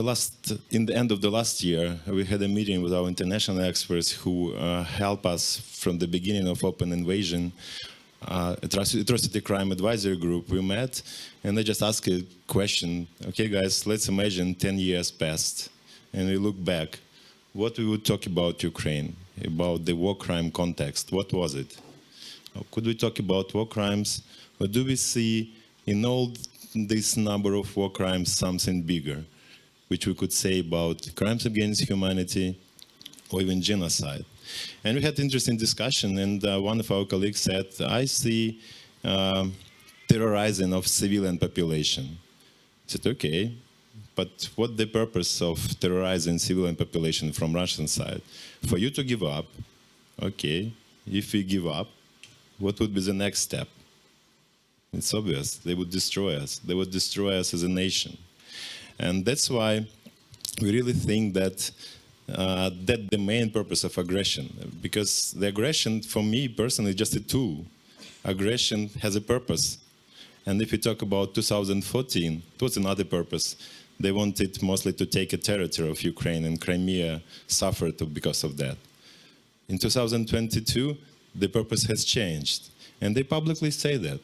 the end of the last year, we had a meeting with our international experts who help us from the beginning of open invasion. Atrocity Crime Advisory Group, we met, and they just asked a question. Okay, guys, let's imagine 10 years passed, and we look back. What we would talk about Ukraine, about the war crime context, what was it? Could we talk about war crimes, or do we see in all this number of war crimes something bigger, which we could say about crimes against humanity or even genocide? And we had interesting discussion, and one of our colleagues said, I see terrorizing of civilian population. I said, okay, but what's the purpose of terrorizing civilian population from Russian side? For you to give up, okay, if we give up, what would be the next step? It's obvious, they would destroy us. They would destroy us as a nation. And that's why we really think that that's the main purpose of aggression. Because the aggression, for me personally, is just a tool. Aggression has a purpose. And if you talk about 2014, it was another purpose. They wanted mostly to take a territory of Ukraine, and Crimea suffered because of that. In 2022, the purpose has changed. And they publicly say that.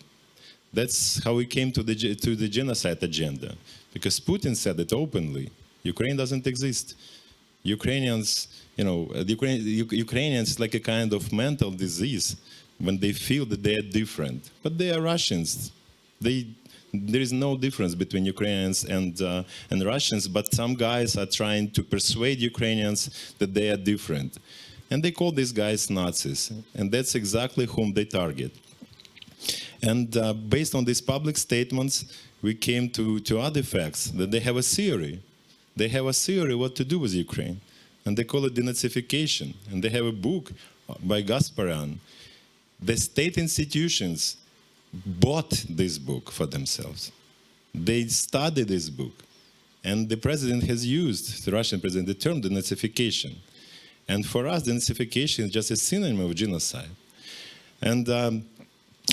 That's how we came to the genocide agenda. Because Putin said it openly. Ukraine doesn't exist. Ukrainians, Ukrainians like a kind of mental disease when they feel that they are different. But they are Russians. There is no difference between Ukrainians and Russians, but some guys are trying to persuade Ukrainians that they are different. And they call these guys Nazis. And that's exactly whom they target. And based on these public statements, we came to other facts, that they have a theory. They have a theory what to do with Ukraine. And they call it denazification. And they have a book by Gasparian. The state institutions bought this book for themselves. They studied this book. And the president has used, the Russian president, the term denazification. And for us, denazification is just a synonym of genocide. And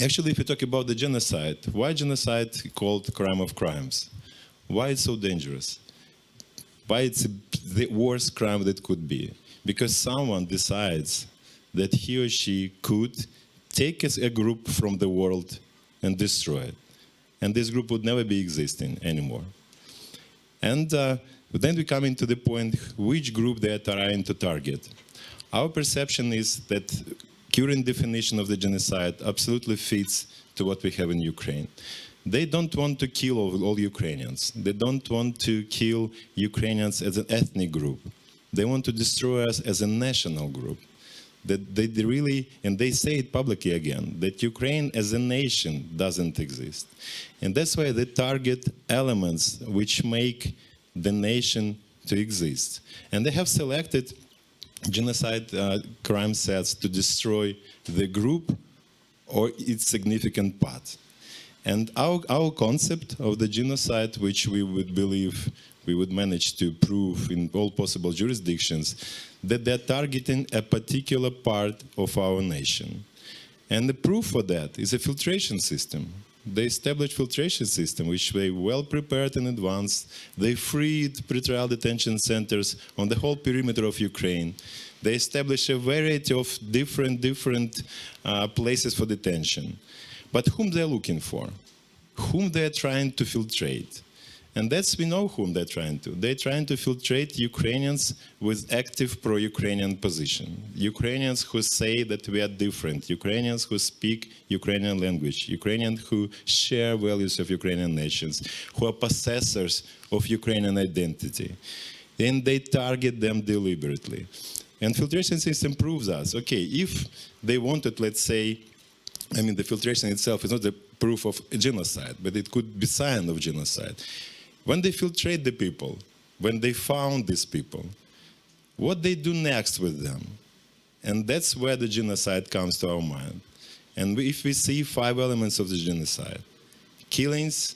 actually, if you talk about the genocide, why genocide called crime of crimes? Why it's so dangerous? Why it's the worst crime that could be? Because someone decides that he or she could take a group from the world and destroy it. And this group would never be existing anymore. And then we come into the point, which group they are trying to target. Our perception is that current definition of the genocide absolutely fits to what we have in Ukraine. They don't want to kill all Ukrainians. They don't want to kill Ukrainians as an ethnic group. They want to destroy us as a national group. That they really, and they say it publicly again, that Ukraine as a nation doesn't exist. And that's why they target elements which make the nation to exist. And they have selected genocide crime sets to destroy the group or its significant part. And our concept of the genocide, which we would believe we would manage to prove in all possible jurisdictions, that they're targeting a particular part of our nation. And the proof for that is a filtration system. They established filtration system, which they well prepared in advance. They freed pretrial detention centers on the whole perimeter of Ukraine. They established a variety of different places for detention. But whom they're looking for? Whom they're trying to filtrate? And we know whom they're trying to. They're trying to filtrate Ukrainians with active pro-Ukrainian position. Ukrainians who say that we are different. Ukrainians who speak Ukrainian language. Ukrainians who share values of Ukrainian nations. Who are possessors of Ukrainian identity. And they target them deliberately. And filtration system proves us, okay, if they wanted, let's say, I mean, the filtration itself is not the proof of genocide, but it could be sign of genocide. When they filtrate the people, when they found these people, what they do next with them? And that's where the genocide comes to our mind. And if we see 5 elements of the genocide, killings,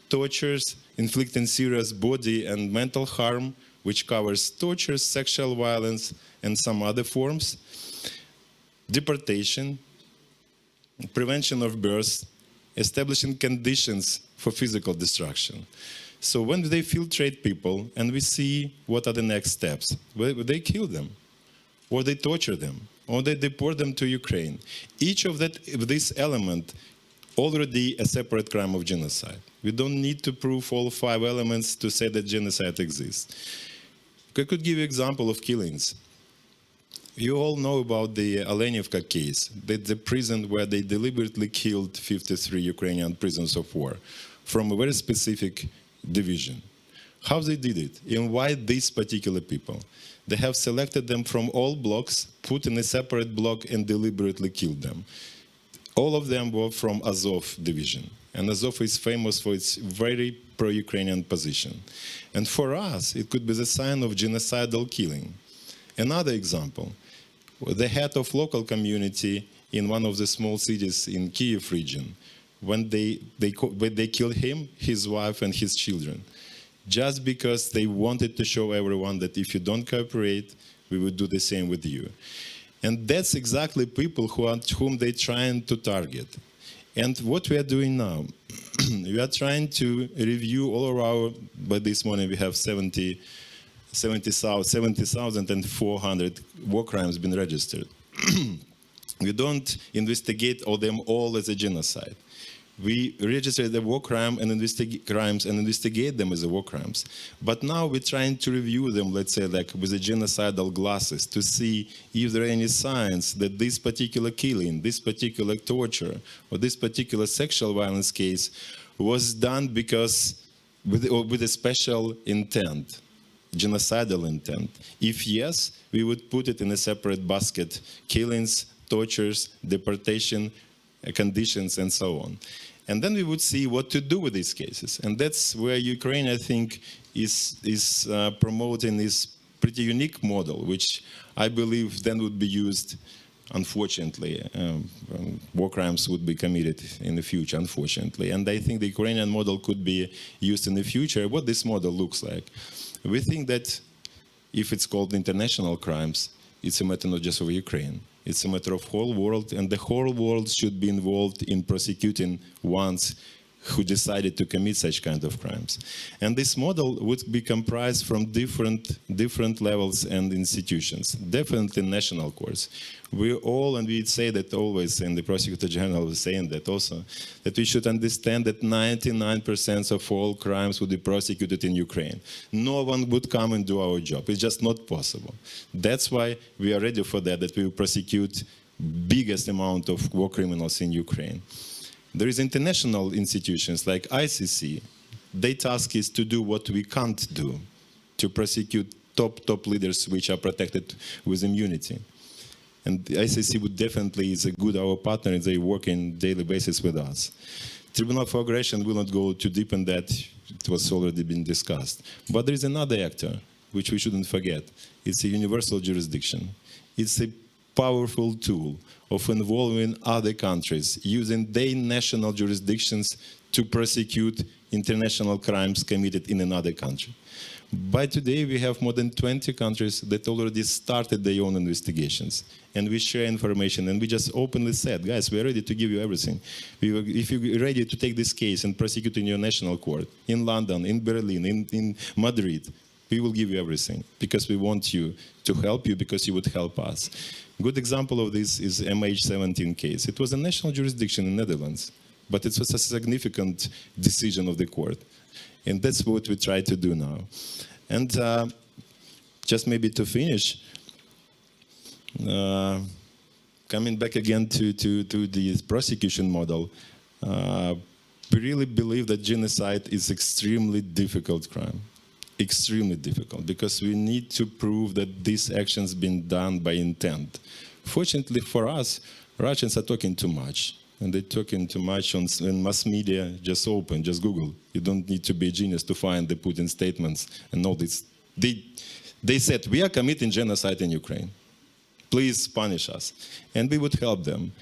tortures, inflicting serious body and mental harm, which covers torture, sexual violence, and some other forms, deportation, prevention of birth, establishing conditions for physical destruction. So when they filtrate people and we see what are the next steps, they kill them, or they torture them, or they deport them to Ukraine. Each of this element already a separate crime of genocide. We don't need to prove all 5 elements to say that genocide exists. I could give you an example of killings. You all know about the Alenivka case, the prison where they deliberately killed 53 Ukrainian prisoners of war from a very specific division. How they did it, and why these particular people? They have selected them from all blocks, put in a separate block, and deliberately killed them. All of them were from Azov division. And Azov is famous for its very pro-Ukrainian position. And for us, it could be the sign of genocidal killing. Another example, the head of local community in one of the small cities in Kyiv region, when they killed him, his wife, and his children, just because they wanted to show everyone that if you don't cooperate, we will do the same with you. And that's exactly people whom they're trying to target. And what we are doing now, we are trying to review all of our, by this morning we have 70,400 war crimes been registered. We don't investigate them all as a genocide. We register the war crime and investigate them as a war crimes. But now we're trying to review them, let's say, like with the genocidal glasses, to see if there are any signs that this particular killing, this particular torture, or this particular sexual violence case was done because with a special intent, genocidal intent. If yes, we would put it in a separate basket: killings, tortures, deportation, conditions, and so on. And then we would see what to do with these cases. And that's where Ukraine, I think, is promoting this pretty unique model, which I believe then would be used, unfortunately. War crimes would be committed in the future, unfortunately. And I think the Ukrainian model could be used in the future. What this model looks like. We think that if it's called international crimes, it's a matter not just of Ukraine. It's a matter of whole world, and the whole world should be involved in prosecuting ones who decided to commit such kind of crimes. And this model would be comprised from different levels and institutions, definitely national courts. We all, and we say that always, and the Prosecutor General was saying that also, that we should understand that 99% of all crimes would be prosecuted in Ukraine. No one would come and do our job. It's just not possible. That's why we are ready for that we will prosecute biggest amount of war criminals in Ukraine. There is international institutions like ICC. Their task is to do what we can't do, to prosecute top leaders which are protected with immunity. And the ICC would definitely is a good our partner, and they work on daily basis with us. Tribunal for Aggression will not go too deep in that. It was already been discussed. But there is another actor which we shouldn't forget. It's a universal jurisdiction. It's a powerful tool of involving other countries, using their national jurisdictions to prosecute international crimes committed in another country. By today, we have more than 20 countries that already started their own investigations. And we share information, and we just openly said, guys, we're ready to give you everything. If you're ready to take this case and prosecute in your national court, in London, in Berlin, in Madrid, we will give you everything, because we want you to help you, because you would help us. Good example of this is MH17 case. It was a national jurisdiction in the Netherlands, but it was a significant decision of the court. And that's what we try to do now. And just maybe to finish, coming back again to the prosecution model, we really believe that genocide is extremely difficult crime. extremely difficult because we need to prove that these actions been done by intent. Fortunately for us, Russians are talking too much. And they're talking too much on mass media. Just open, just Google. You don't need to be a genius to find the Putin statements and all this. They said, we are committing genocide in Ukraine. Please punish us. And we would help them.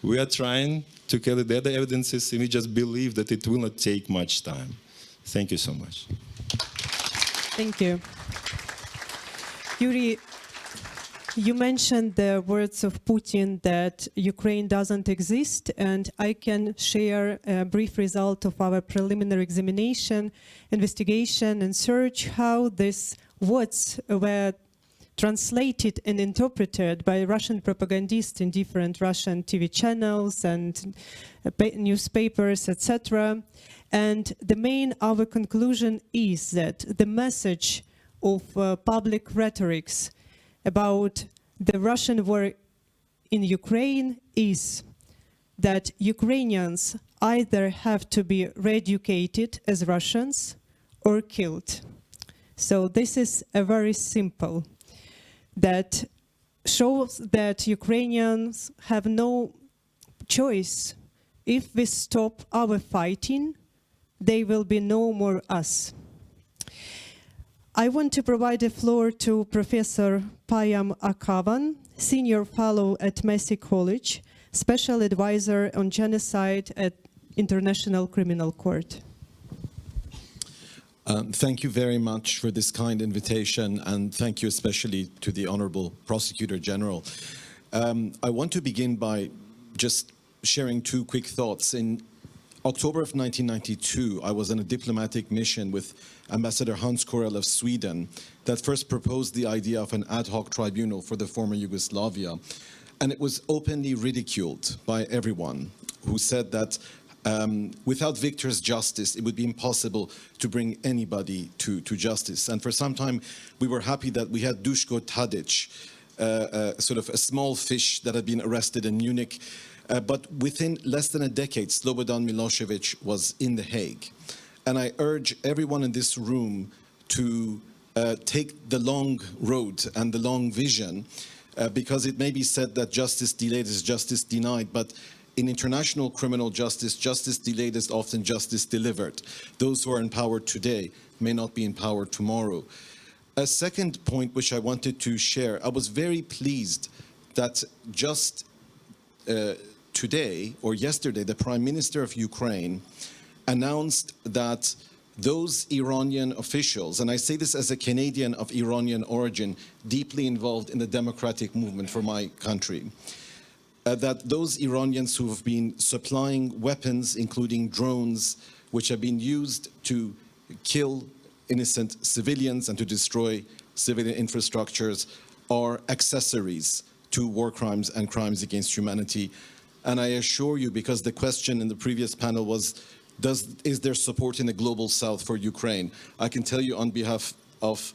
We are trying to gather the other evidences, and we just believe that it will not take much time. Thank you so much. Thank you. Yuri, you mentioned the words of Putin that Ukraine doesn't exist, and I can share a brief result of our preliminary examination, investigation, and search how these words were translated and interpreted by Russian propagandists in different Russian TV channels and newspapers, etc. And our conclusion is that the message of public rhetorics about the Russian war in Ukraine is that Ukrainians either have to be re-educated as Russians or killed. So this is a very simple, that shows that Ukrainians have no choice. If we stop our fighting, there will be no more us. I want to provide the floor to Professor Payam Akavan, Senior Fellow at Massey College, Special Advisor on Genocide at International Criminal Court. Thank you very much for this kind invitation, and thank you especially to the Honorable Prosecutor General. I want to begin by just sharing two quick thoughts. In October of 1992, I was on a diplomatic mission with Ambassador Hans Korel of Sweden that first proposed the idea of an ad hoc tribunal for the former Yugoslavia. And it was openly ridiculed by everyone who said that without victor's justice, it would be impossible to bring anybody to justice. And for some time, we were happy that we had Duško Tadić, sort of a small fish that had been arrested in Munich. But within less than a decade, Slobodan Milosevic was in The Hague. And I urge everyone in this room to take the long road and the long vision, because it may be said that justice delayed is justice denied, but in international criminal justice, justice delayed is often justice delivered. Those who are in power today may not be in power tomorrow. A second point which I wanted to share, I was very pleased that just today or yesterday, the Prime Minister of Ukraine announced that those Iranian officials, and I say this as a Canadian of Iranian origin, deeply involved in the democratic movement for my country, that those Iranians who have been supplying weapons, including drones, which have been used to kill innocent civilians and to destroy civilian infrastructures, are accessories to war crimes and crimes against humanity. And I assure you, because the question in the previous panel was, is there support in the global south for Ukraine? I can tell you on behalf of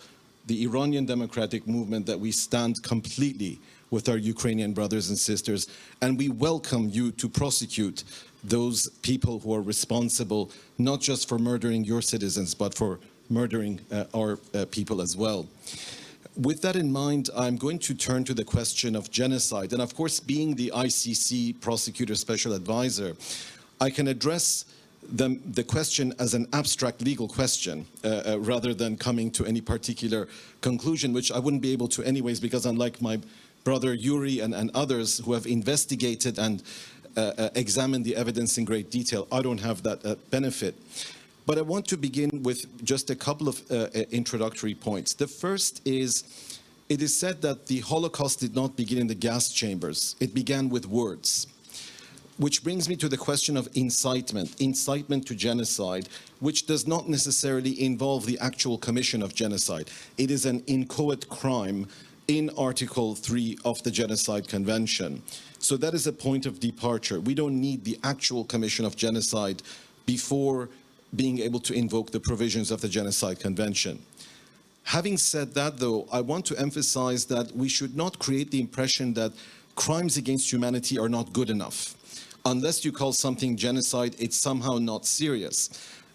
the Iranian democratic movement that we stand completely with our Ukrainian brothers and sisters, and we welcome you to prosecute those people who are responsible, not just for murdering your citizens, but for murdering our people as well. With that in mind, I'm going to turn to the question of genocide. And of course, being the ICC prosecutor special advisor, I can address the question as an abstract legal question rather than coming to any particular conclusion, which I wouldn't be able to anyways, because unlike my brother Yuri and others who have investigated and examined the evidence in great detail, I don't have that benefit. But I want to begin with just a couple of introductory points. The first is, it is said that the Holocaust did not begin in the gas chambers. It began with words. Which brings me to the question of incitement to genocide, which does not necessarily involve the actual commission of genocide. It is an inchoate crime in Article 3 of the Genocide Convention. So that is a point of departure. We don't need the actual commission of genocide before being able to invoke the provisions of the Genocide Convention. Having said that, though, I want to emphasize that we should not create the impression that crimes against humanity are not good enough. Unless you call something genocide, it's somehow not serious.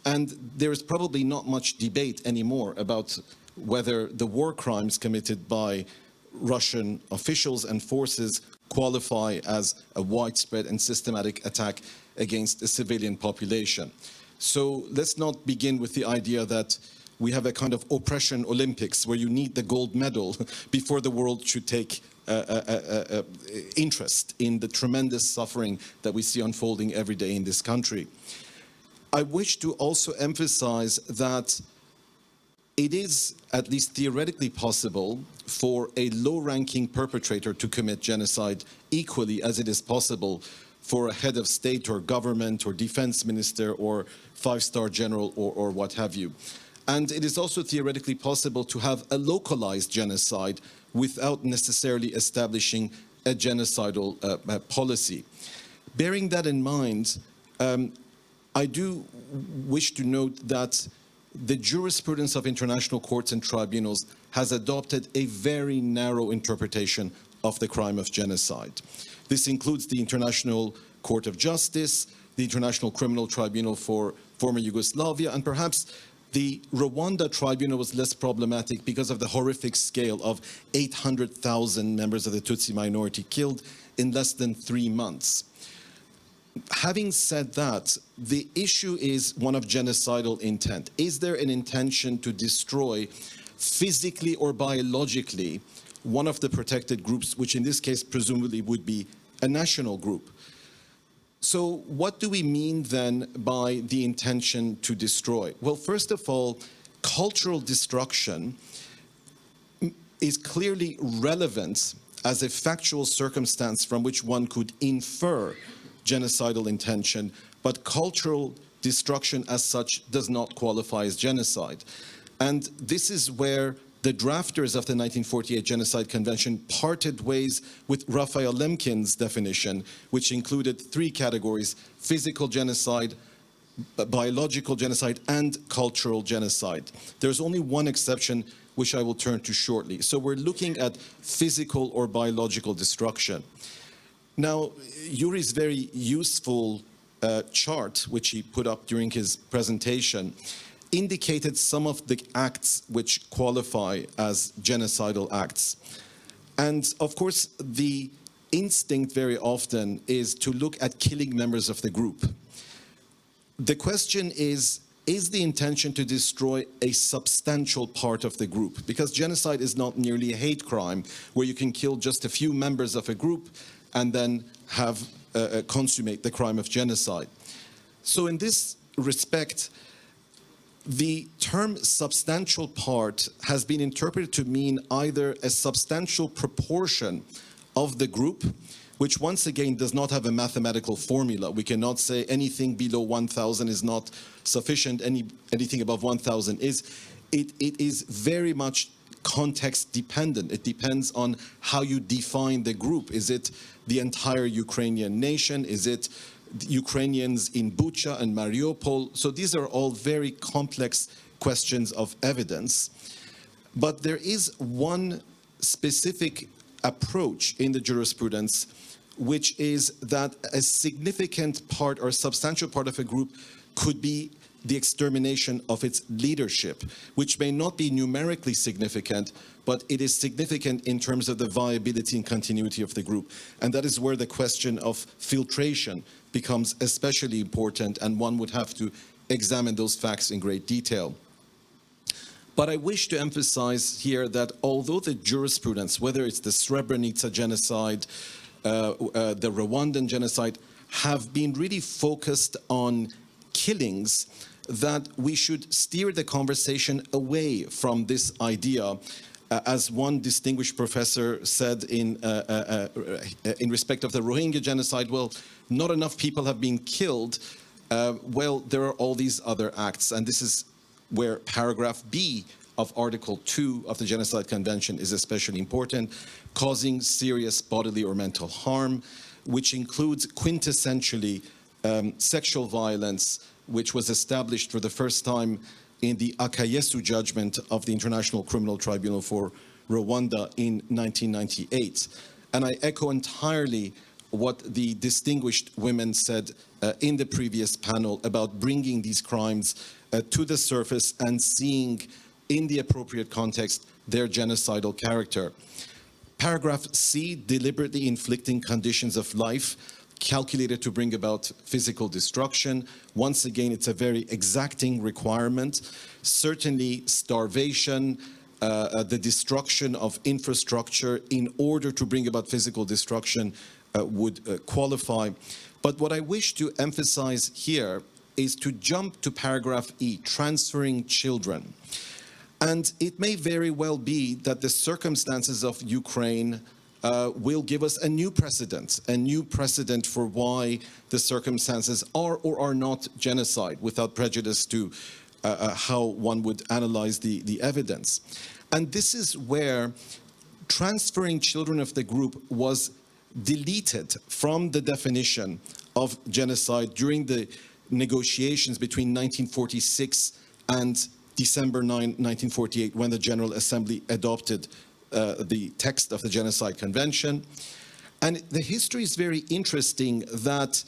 And there is probably not much debate anymore about whether the war crimes committed by Russian officials and forces qualify as a widespread and systematic attack against a civilian population. So let's not begin with the idea that we have a kind of oppression Olympics where you need the gold medal before the world should take interest in the tremendous suffering that we see unfolding every day in this country. I wish to also emphasize that it is at least theoretically possible for a low-ranking perpetrator to commit genocide equally as it is possible for a head of state or government or defense minister or five-star general or what have you. And it is also theoretically possible to have a localized genocide without necessarily establishing a genocidal policy. Bearing that in mind, I do wish to note that the jurisprudence of international courts and tribunals has adopted a very narrow interpretation of the crime of genocide. This includes the International Court of Justice, the International Criminal Tribunal for former Yugoslavia, and perhaps the Rwanda tribunal was less problematic because of the horrific scale of 800,000 members of the Tutsi minority killed in less than 3 months. Having said that, the issue is one of genocidal intent. Is there an intention to destroy physically or biologically one of the protected groups, which in this case presumably would be a national group? So what do we mean then by the intention to destroy? Well, first of all, cultural destruction is clearly relevant as a factual circumstance from which one could infer genocidal intention, but cultural destruction as such does not qualify as genocide. And this is where the drafters of the 1948 Genocide Convention parted ways with Raphael Lemkin's definition, which included 3 categories: physical genocide, biological genocide, and cultural genocide. There's only one exception, which I will turn to shortly. So we're looking at physical or biological destruction. Now, Yuri's very useful chart, which he put up during his presentation, indicated some of the acts which qualify as genocidal acts. And of course, the instinct very often is to look at killing members of the group. The question is the intention to destroy a substantial part of the group? Because genocide is not merely a hate crime where you can kill just a few members of a group and then have consummate the crime of genocide. So in this respect, the term substantial part has been interpreted to mean either a substantial proportion of the group, which once again does not have a mathematical formula. We cannot say anything below 1,000 is not sufficient, anything above 1,000 is. It is very much context dependent. It depends on how you define the group. Is it the entire Ukrainian nation? Is it Ukrainians in Bucha and Mariupol? So these are all very complex questions of evidence. But there is one specific approach in the jurisprudence, which is that a significant part or a substantial part of a group could be the extermination of its leadership, which may not be numerically significant, but it is significant in terms of the viability and continuity of the group. And that is where the question of filtration becomes especially important, and one would have to examine those facts in great detail. But I wish to emphasize here that although the jurisprudence, whether it's the Srebrenica genocide, the Rwandan genocide, have been really focused on killings, that we should steer the conversation away from this idea. As one distinguished professor said in respect of the Rohingya genocide, well, not enough people have been killed. Well, there are all these other acts, and this is where paragraph B of Article 2 of the Genocide Convention is especially important: causing serious bodily or mental harm, which includes quintessentially sexual violence, which was established for the first time in the Akayesu judgment of the International Criminal Tribunal for Rwanda in 1998. And I echo entirely what the distinguished women said in the previous panel about bringing these crimes to the surface and seeing in the appropriate context their genocidal character. Paragraph C, deliberately inflicting conditions of life calculated to bring about physical destruction. Once again, it's a very exacting requirement. Certainly starvation, the destruction of infrastructure in order to bring about physical destruction would qualify. But what I wish to emphasize here is to jump to paragraph E, transferring children. And it may very well be that the circumstances of Ukraine will give us a new precedent for why the circumstances are or are not genocide, without prejudice to how one would analyze the evidence. And this is where transferring children of the group was deleted from the definition of genocide during the negotiations between 1946 and December 9, 1948, when the General Assembly adopted the text of the Genocide Convention. And the history is very interesting that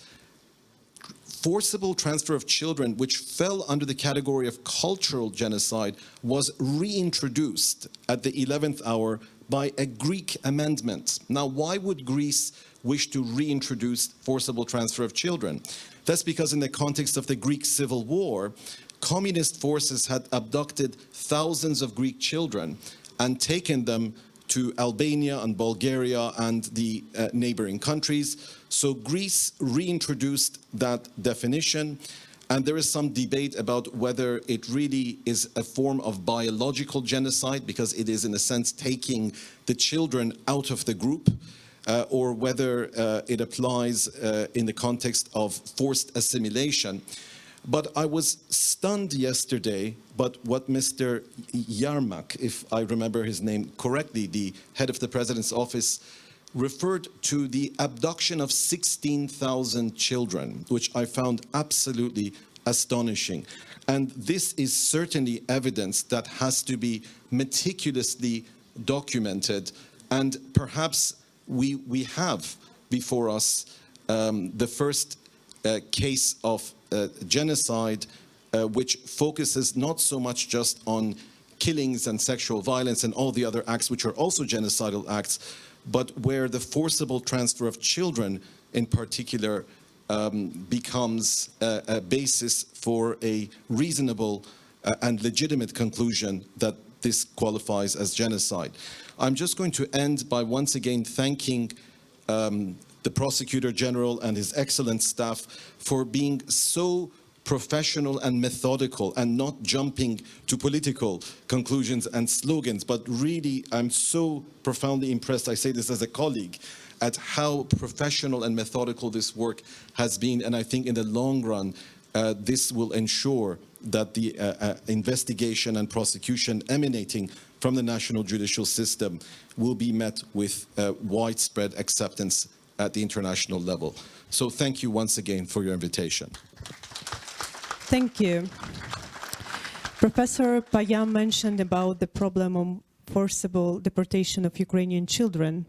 forcible transfer of children, which fell under the category of cultural genocide, was reintroduced at the 11th hour by a Greek amendment. Now, why would Greece wish to reintroduce forcible transfer of children? That's because in the context of the Greek Civil War, communist forces had abducted thousands of Greek children and taken them to Albania and Bulgaria and the neighboring countries. So Greece reintroduced that definition, and there is some debate about whether it really is a form of biological genocide, because it is in a sense taking the children out of the group, or whether it applies in the context of forced assimilation. But I was stunned yesterday by what Mr. Yarmak, if I remember his name correctly, the head of the President's office, referred to the abduction of 16,000 children, which I found absolutely astonishing. And this is certainly evidence that has to be meticulously documented. And perhaps we have before us the first case of genocide, which focuses not so much just on killings and sexual violence and all the other acts which are also genocidal acts, but where the forcible transfer of children in particular becomes a basis for a reasonable and legitimate conclusion that this qualifies as genocide. I'm just going to end by once again thanking the Prosecutor General and his excellent staff for being so professional and methodical and not jumping to political conclusions and slogans, but really I'm so profoundly impressed, I say this as a colleague, at how professional and methodical this work has been. And I think in the long run, this will ensure that the investigation and prosecution emanating from the national judicial system will be met with widespread acceptance at the international level. So thank you once again for your invitation. Thank you. Professor Payam mentioned about the problem of forcible deportation of Ukrainian children.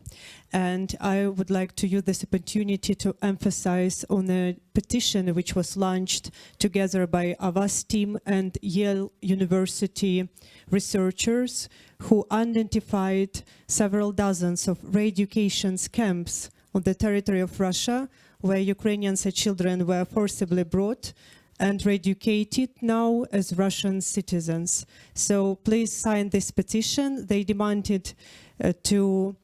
And I would like to use this opportunity to emphasize on a petition which was launched together by Avas team and Yale University researchers who identified several dozens of re-education camps on the territory of Russia where Ukrainian children were forcibly brought and re-educated now as Russian citizens. So please sign this petition. They demanded to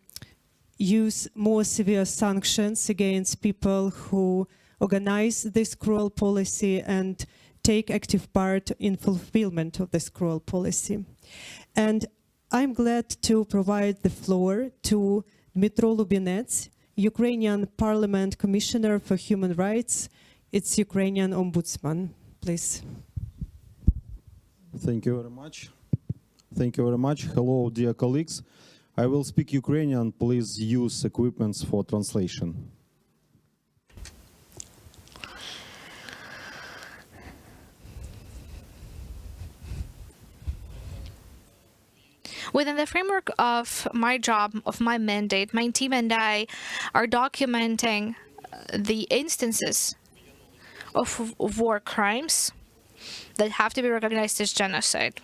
use more severe sanctions against people who organize this cruel policy and take active part in fulfillment of this cruel policy. And I'm glad to provide the floor to Dmytro Lubinets, Ukrainian Parliament Commissioner for Human Rights. It's Ukrainian Ombudsman, please. Thank you very much. Thank you very much. Hello, dear colleagues. I will speak Ukrainian. Please use equipments for translation. Within the framework of my job, of my mandate, my team and I are documenting the instances of war crimes that have to be recognized as genocide.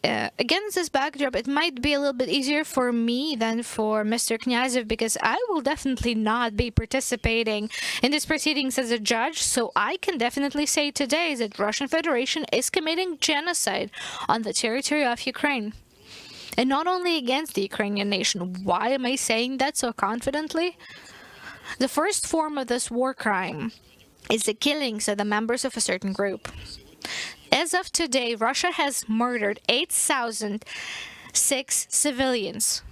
Against this backdrop, it might be a little bit easier for me than for Mr. Knyazev, because I will definitely not be participating in these proceedings as a judge, so I can definitely say today that Russian Federation is committing genocide on the territory of Ukraine. And not only against the Ukrainian nation. Why am I saying that so confidently? The first form of this war crime is the killings of the members of a certain group. As of today, Russia has murdered 8,006 civilians.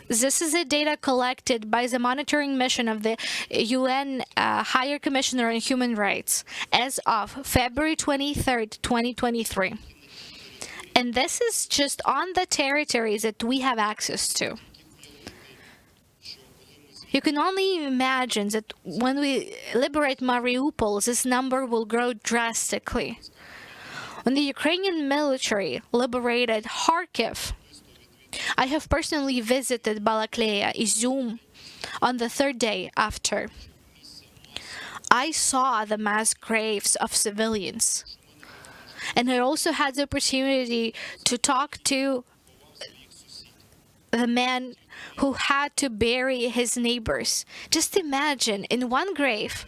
This is the data collected by the monitoring mission of the UN Higher Commissioner on Human Rights as of February 23rd, 2023. And this is just on the territories that we have access to. You can only imagine that when we liberate Mariupol, this number will grow drastically. When the Ukrainian military liberated Kharkiv, I have personally visited Balakleya, Izum, on the third day after. I saw the mass graves of civilians. And I also had the opportunity to talk to the man who had to bury his neighbors. Just imagine, in one grave,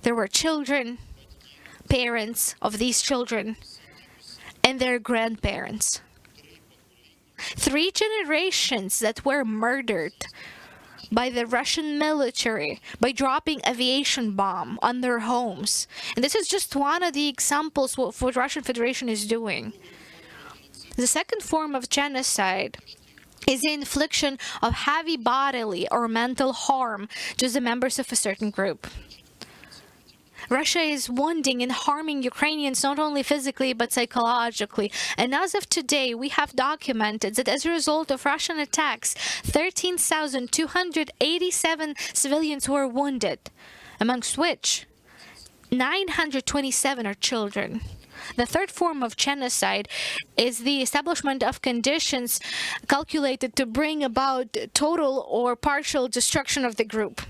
there were children, parents of these children, and their grandparents. 3 generations that were murdered by the Russian military by dropping aviation bomb on their homes. And this is just one of the examples of what Russian Federation is doing. The second form of genocide is the infliction of heavy bodily or mental harm to the members of a certain group. Russia is wounding and harming Ukrainians not only physically but psychologically. And as of today, we have documented that as a result of Russian attacks, 13,287 civilians were wounded, amongst which 927 are children. The third form of genocide is the establishment of conditions calculated to bring about total or partial destruction of the group.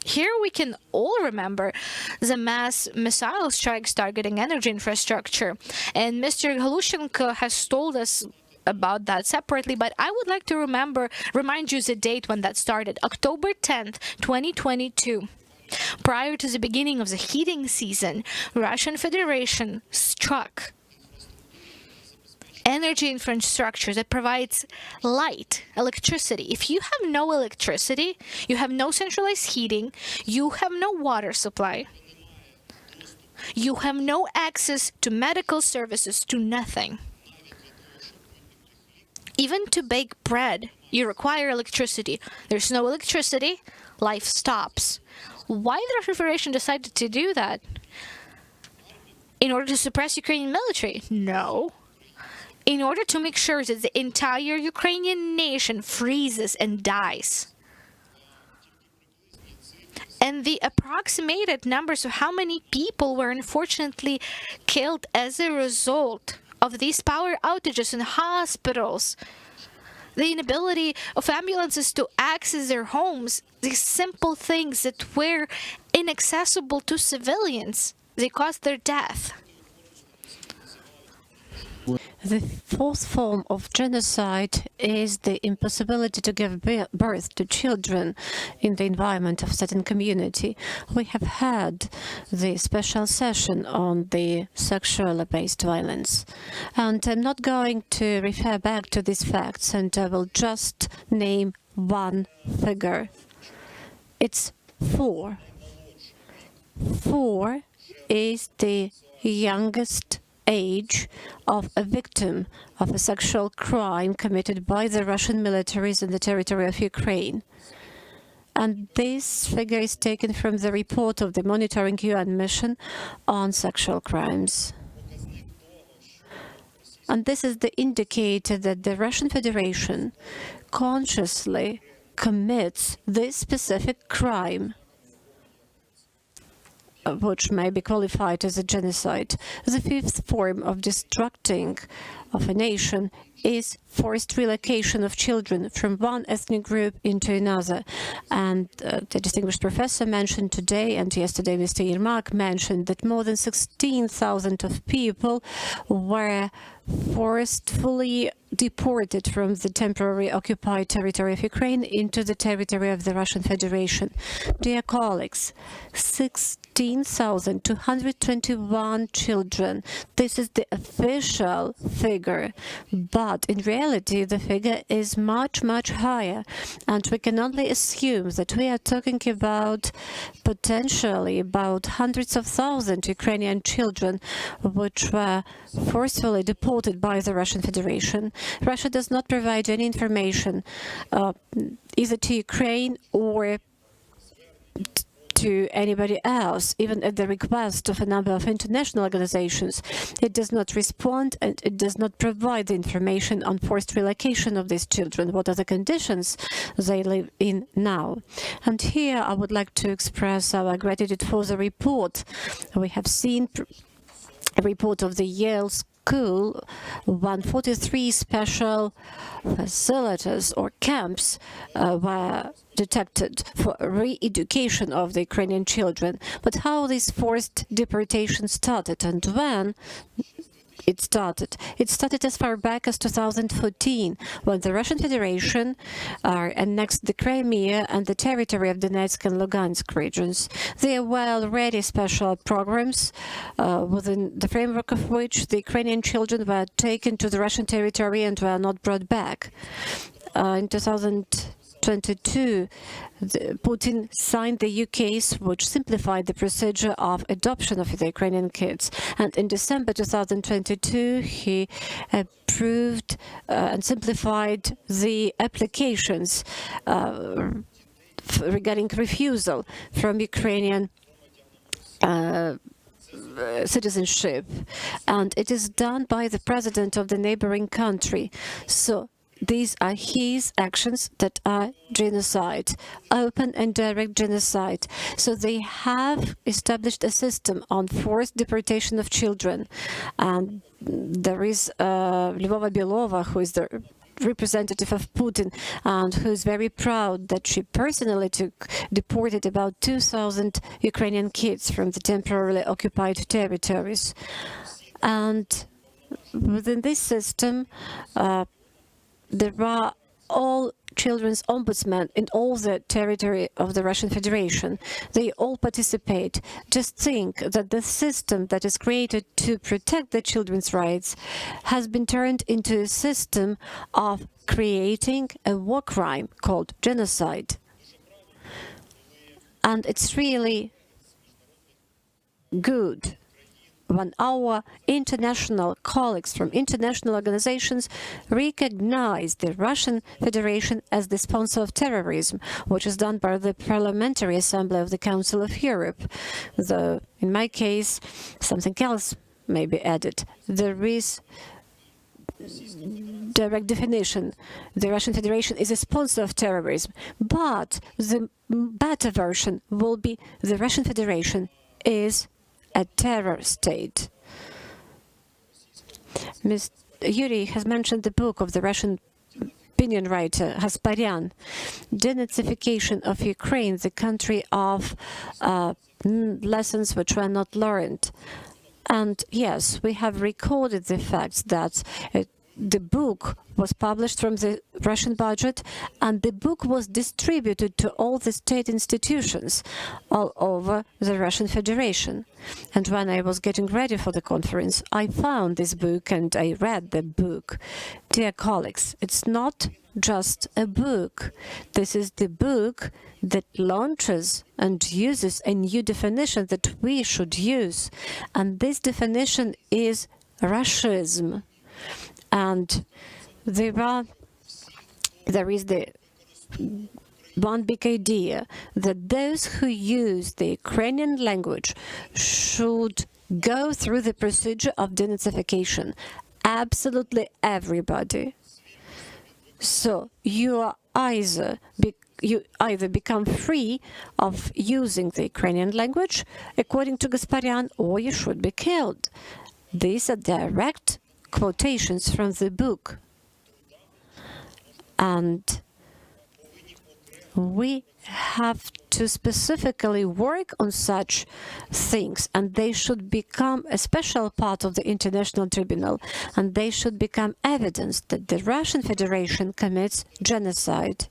Here we can all remember the mass missile strikes targeting energy infrastructure. And Mr. Galushenko has told us about that separately, but I would like to remind you the date when that started, October 10th, 2022. Prior to the beginning of the heating season, Russian Federation struck energy infrastructure that provides light, electricity. If you have no electricity, you have no centralized heating, you have no water supply, you have no access to medical services, to nothing. Even to bake bread, you require electricity. There's no electricity, life stops. Why the Russian Federation decided to do that? In order to suppress Ukrainian military? No. In order to make sure that the entire Ukrainian nation freezes and dies. And the approximated numbers of how many people were unfortunately killed as a result of these power outages in hospitals, the inability of ambulances to access their homes, these simple things that were inaccessible to civilians, they caused their death. The fourth form of genocide is the impossibility to give birth to children in the environment of certain community. We have had the special session on the sexually based violence. And I'm not going to refer back to these facts, and I will just name one figure. It's 4. 4 is the youngest age of a victim of a sexual crime committed by the Russian militaries in the territory of Ukraine. And this figure is taken from the report of the monitoring UN mission on sexual crimes. And this is the indicator that the Russian Federation consciously commits this specific crime which may be qualified as a genocide. The fifth form of destructing of a nation is forced relocation of children from one ethnic group into another. And the distinguished professor mentioned today, and yesterday Mr. Yermak mentioned, that more than 16,000 of people were forcefully deported from the temporarily occupied territory of Ukraine into the territory of the Russian Federation. Dear colleagues, 16,221 children. This is the official figure, but in reality the figure is much, much higher, and we can only assume that we are talking about potentially about hundreds of thousands Ukrainian children which were forcefully deported by the Russian Federation. Russia does not provide any information either to Ukraine or to anybody else, even at the request of a number of international organizations. It does not respond, and it does not provide the information on forced relocation of these children, what are the conditions they live in now. And here I would like to express our gratitude for the report. We have seen a report of the Yale School, 143 special facilities or camps were detected for re-education of the Ukrainian children. But how this forced deportation started and when it started? It started as far back as 2014, when the Russian Federation annexed the Crimea and the territory of Donetsk and Lugansk regions. There were already special programs within the framework of which the Ukrainian children were taken to the Russian territory and were not brought back. In 2022, Putin signed the UKs which simplified the procedure of adoption of the Ukrainian kids. And in December 2022, he approved and simplified the applications regarding refusal from Ukrainian citizenship. And it is done by the president of the neighboring country. So these are his actions that are genocide, open and direct genocide. So they have established a system on forced deportation of children. And there is Lyubova Belova, who is the representative of Putin, and who is very proud that she personally deported about 2,000 Ukrainian kids from the temporarily occupied territories. And within this system, there are all children's ombudsmen in all the territory of the Russian Federation. They all participate. Just think that the system that is created to protect the children's rights has been turned into a system of creating a war crime called genocide. And it's really good when our international colleagues from international organizations recognize the Russian Federation as the sponsor of terrorism, which is done by the Parliamentary Assembly of the Council of Europe. Though, in my case, something else may be added. There is direct definition. The Russian Federation is a sponsor of terrorism, but the better version will be the Russian Federation is a terror state. Ms. Yuri has mentioned the book of the Russian opinion writer Hasparyan, Denazification of Ukraine, the country of lessons which were not learned. And yes, we have recorded the facts that the book was published from the Russian budget, and the book was distributed to all the state institutions all over the Russian Federation. And when I was getting ready for the conference, I found this book and I read the book. Dear colleagues, it's not just a book. This is the book that launches and uses a new definition that we should use. And this definition is Russism. And there is the one big idea that those who use the Ukrainian language should go through the procedure of denazification. Absolutely everybody. So you are either you either become free of using the Ukrainian language, according to Gasparyan, or you should be killed. These are direct quotations from the book. And we have to specifically work on such things, and they should become a special part of the International Tribunal, and they should become evidence that the Russian Federation commits genocide.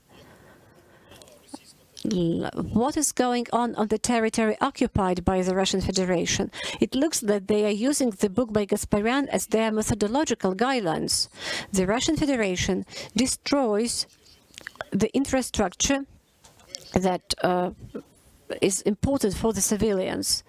What is going on the territory occupied by the Russian Federation? It looks that they are using the book by Gasparyan as their methodological guidelines. The Russian Federation destroys the infrastructure that is important for the civilians.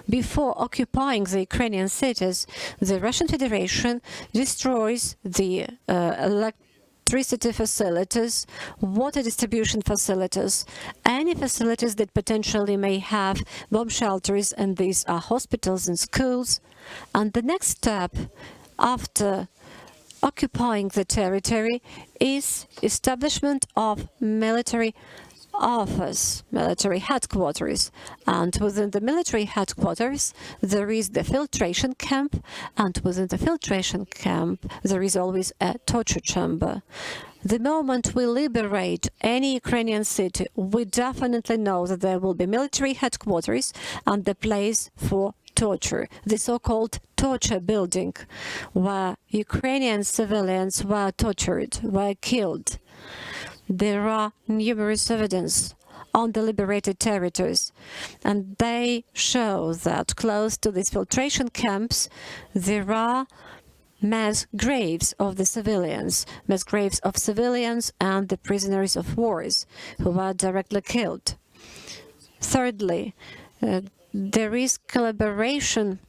Before occupying the Ukrainian cities, the Russian Federation destroys the electricity facilities, water distribution facilities, any facilities that potentially may have bomb shelters, and these are hospitals and schools. And the next step after occupying the territory is establishment of military office, military headquarters, and within the military headquarters there is the filtration camp, and within the filtration camp there is always a torture chamber. The moment we liberate any Ukrainian city, we definitely know that there will be military headquarters and the place for torture, the so-called torture building, where Ukrainian civilians were tortured, were killed. There are numerous evidence on the liberated territories, and they show that close to these filtration camps there are mass graves of the civilians, mass graves of civilians and the prisoners of wars who were directly killed. Thirdly, there is collaboration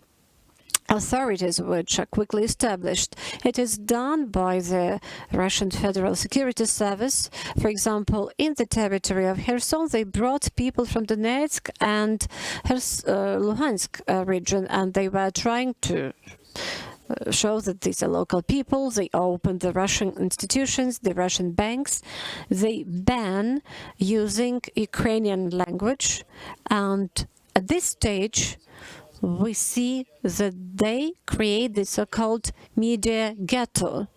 authorities which are quickly established. It is done by the Russian Federal Security Service. For example, in the territory of Kherson, they brought people from Donetsk and Luhansk region, and they were trying to show that these are local people. They opened the Russian institutions, the Russian banks. They ban using Ukrainian language, and at this stage we see that they create the so-called media ghetto.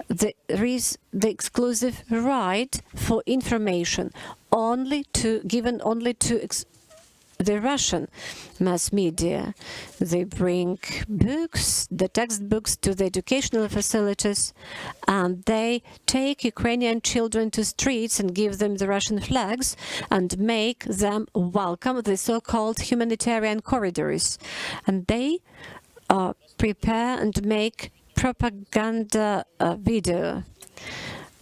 There is the exclusive right for information given only to the Russian mass media. They bring books, the textbooks, to the educational facilities, and they take Ukrainian children to streets and give them the Russian flags and make them welcome the so-called humanitarian corridors. And they prepare and make propaganda video.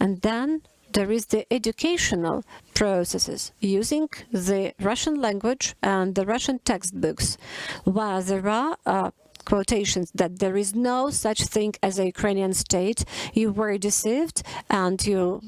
And then there is the educational processes using the Russian language and the Russian textbooks, where there are quotations that there is no such thing as a Ukrainian state, you were deceived, and you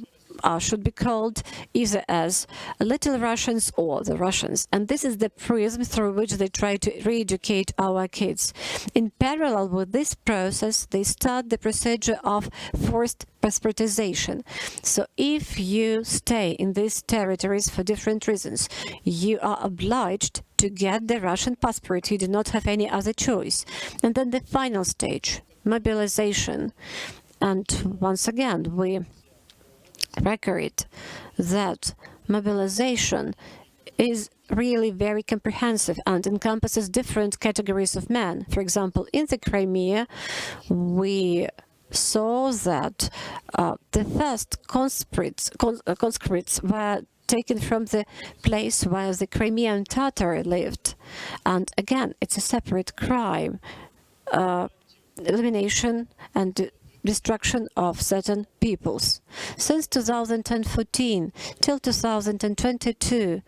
should be called either as Little Russians or the Russians. And this is the prism through which they try to re-educate our kids. In parallel with this process, they start the procedure of forced passportization. So if you stay in these territories for different reasons, you are obliged to get the Russian passport. You do not have any other choice. And then the final stage, mobilization. And once again, we record that mobilization is really very comprehensive and encompasses different categories of men. For example, in the Crimea, we saw that the first conscripts were taken from the place where the Crimean Tatar lived. And again, it's a separate crime, elimination and destruction of certain peoples. Since 2014 till 2022,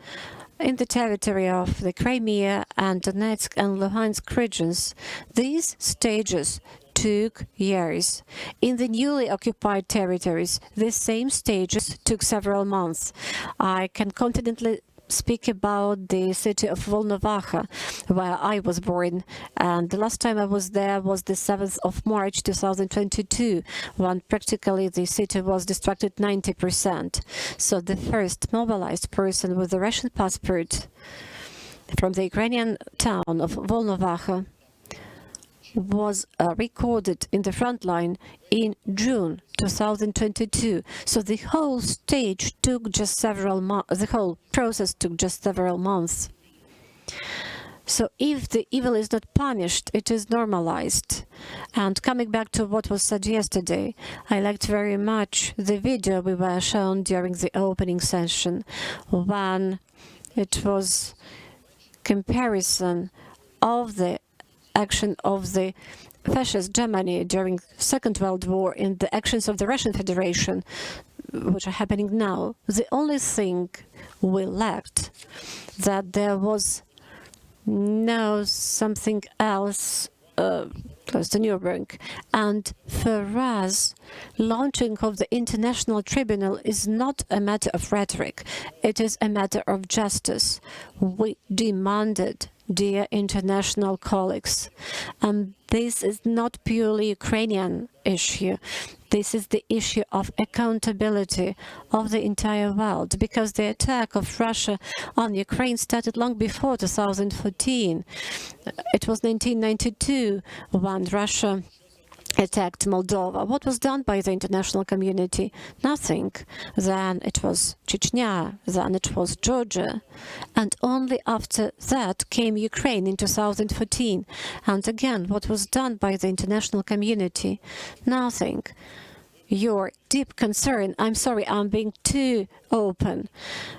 in the territory of the Crimea and Donetsk and Luhansk regions, these stages took years. In the newly occupied territories, the same stages took several months. I can confidently speak about the city of Volnovakha, where I was born. And the last time I was there was the 7th of March 2022, when practically the city was distracted 90%. So the first mobilized person with a Russian passport from the Ukrainian town of Volnovakha was recorded in the front line in June 2022. So the whole stage took just several months, the whole process took just several months. So if the evil is not punished, it is normalized. And coming back to what was said yesterday, I liked very much the video we were shown during the opening session, when it was comparison of the action of the fascist Germany during Second World War and the actions of the Russian Federation, which are happening now. The only thing we lacked, that there was no something else close to Nuremberg. And for us, launching of the International Tribunal is not a matter of rhetoric, it is a matter of justice. We demanded, dear international colleagues, and this is not purely Ukrainian issue. This is the issue of accountability of the entire world, because the attack of Russia on Ukraine started long before 2014. It was 1992 when Russia attacked Moldova. What was done by the international community? Nothing. Then it was Chechnya, then it was Georgia. And only after that came Ukraine in 2014. And again, what was done by the international community? Nothing. Your deep concern, I'm sorry, I'm being too open,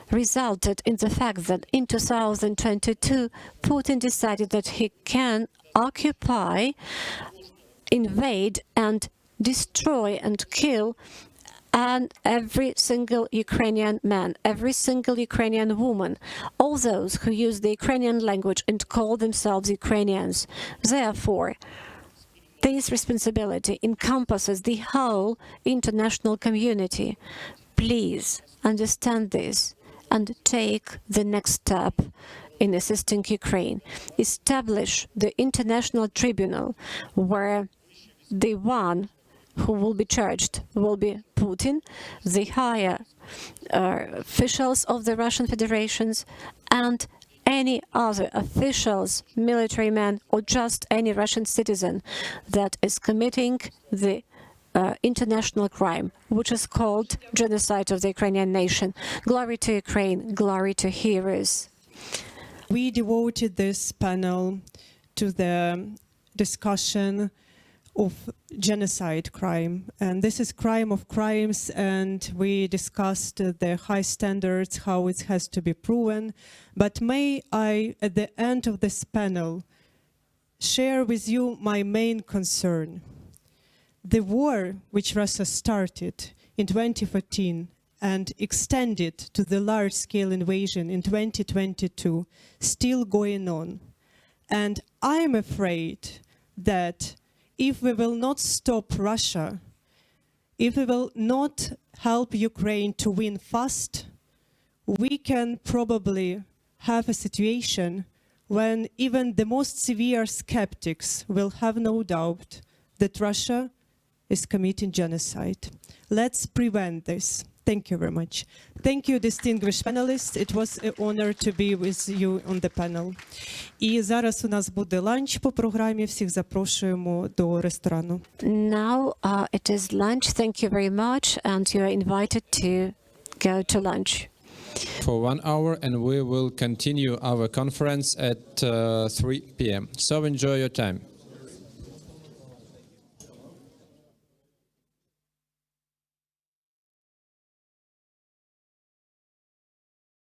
resulted in the fact that in 2022, Putin decided that he can occupy, invade and destroy and kill every single Ukrainian man, every single Ukrainian woman, all those who use the Ukrainian language and call themselves Ukrainians. Therefore, this responsibility encompasses the whole international community. Please understand this and take the next step in assisting Ukraine. Establish the International Tribunal, where the one who will be charged will be Putin, the higher officials of the Russian Federations, and any other officials, military men, or just any Russian citizen that is committing the international crime, which is called genocide of the Ukrainian nation. Glory to Ukraine, glory to heroes. We devoted this panel to the discussion of genocide crime, and this is crime of crimes, and we discussed the high standards, how it has to be proven. But may I, at the end of this panel, share with you my main concern. The war which Russia started in 2014 and extended to the large-scale invasion in 2022, still going on. And I am afraid that if we will not stop Russia, if we will not help Ukraine to win fast, we can probably have a situation when even the most severe skeptics will have no doubt that Russia is committing genocide. Let's prevent this. Thank you very much. Thank you, distinguished panelists. It was an honor to be with you on the panel. І зараз у нас буде ланч по програмі. Всіх запрошуємо до ресторану. Now it is lunch. Thank you very much, and you are invited to go to lunch. For 1 hour, and we will continue our conference at 3 p.m. So enjoy your time.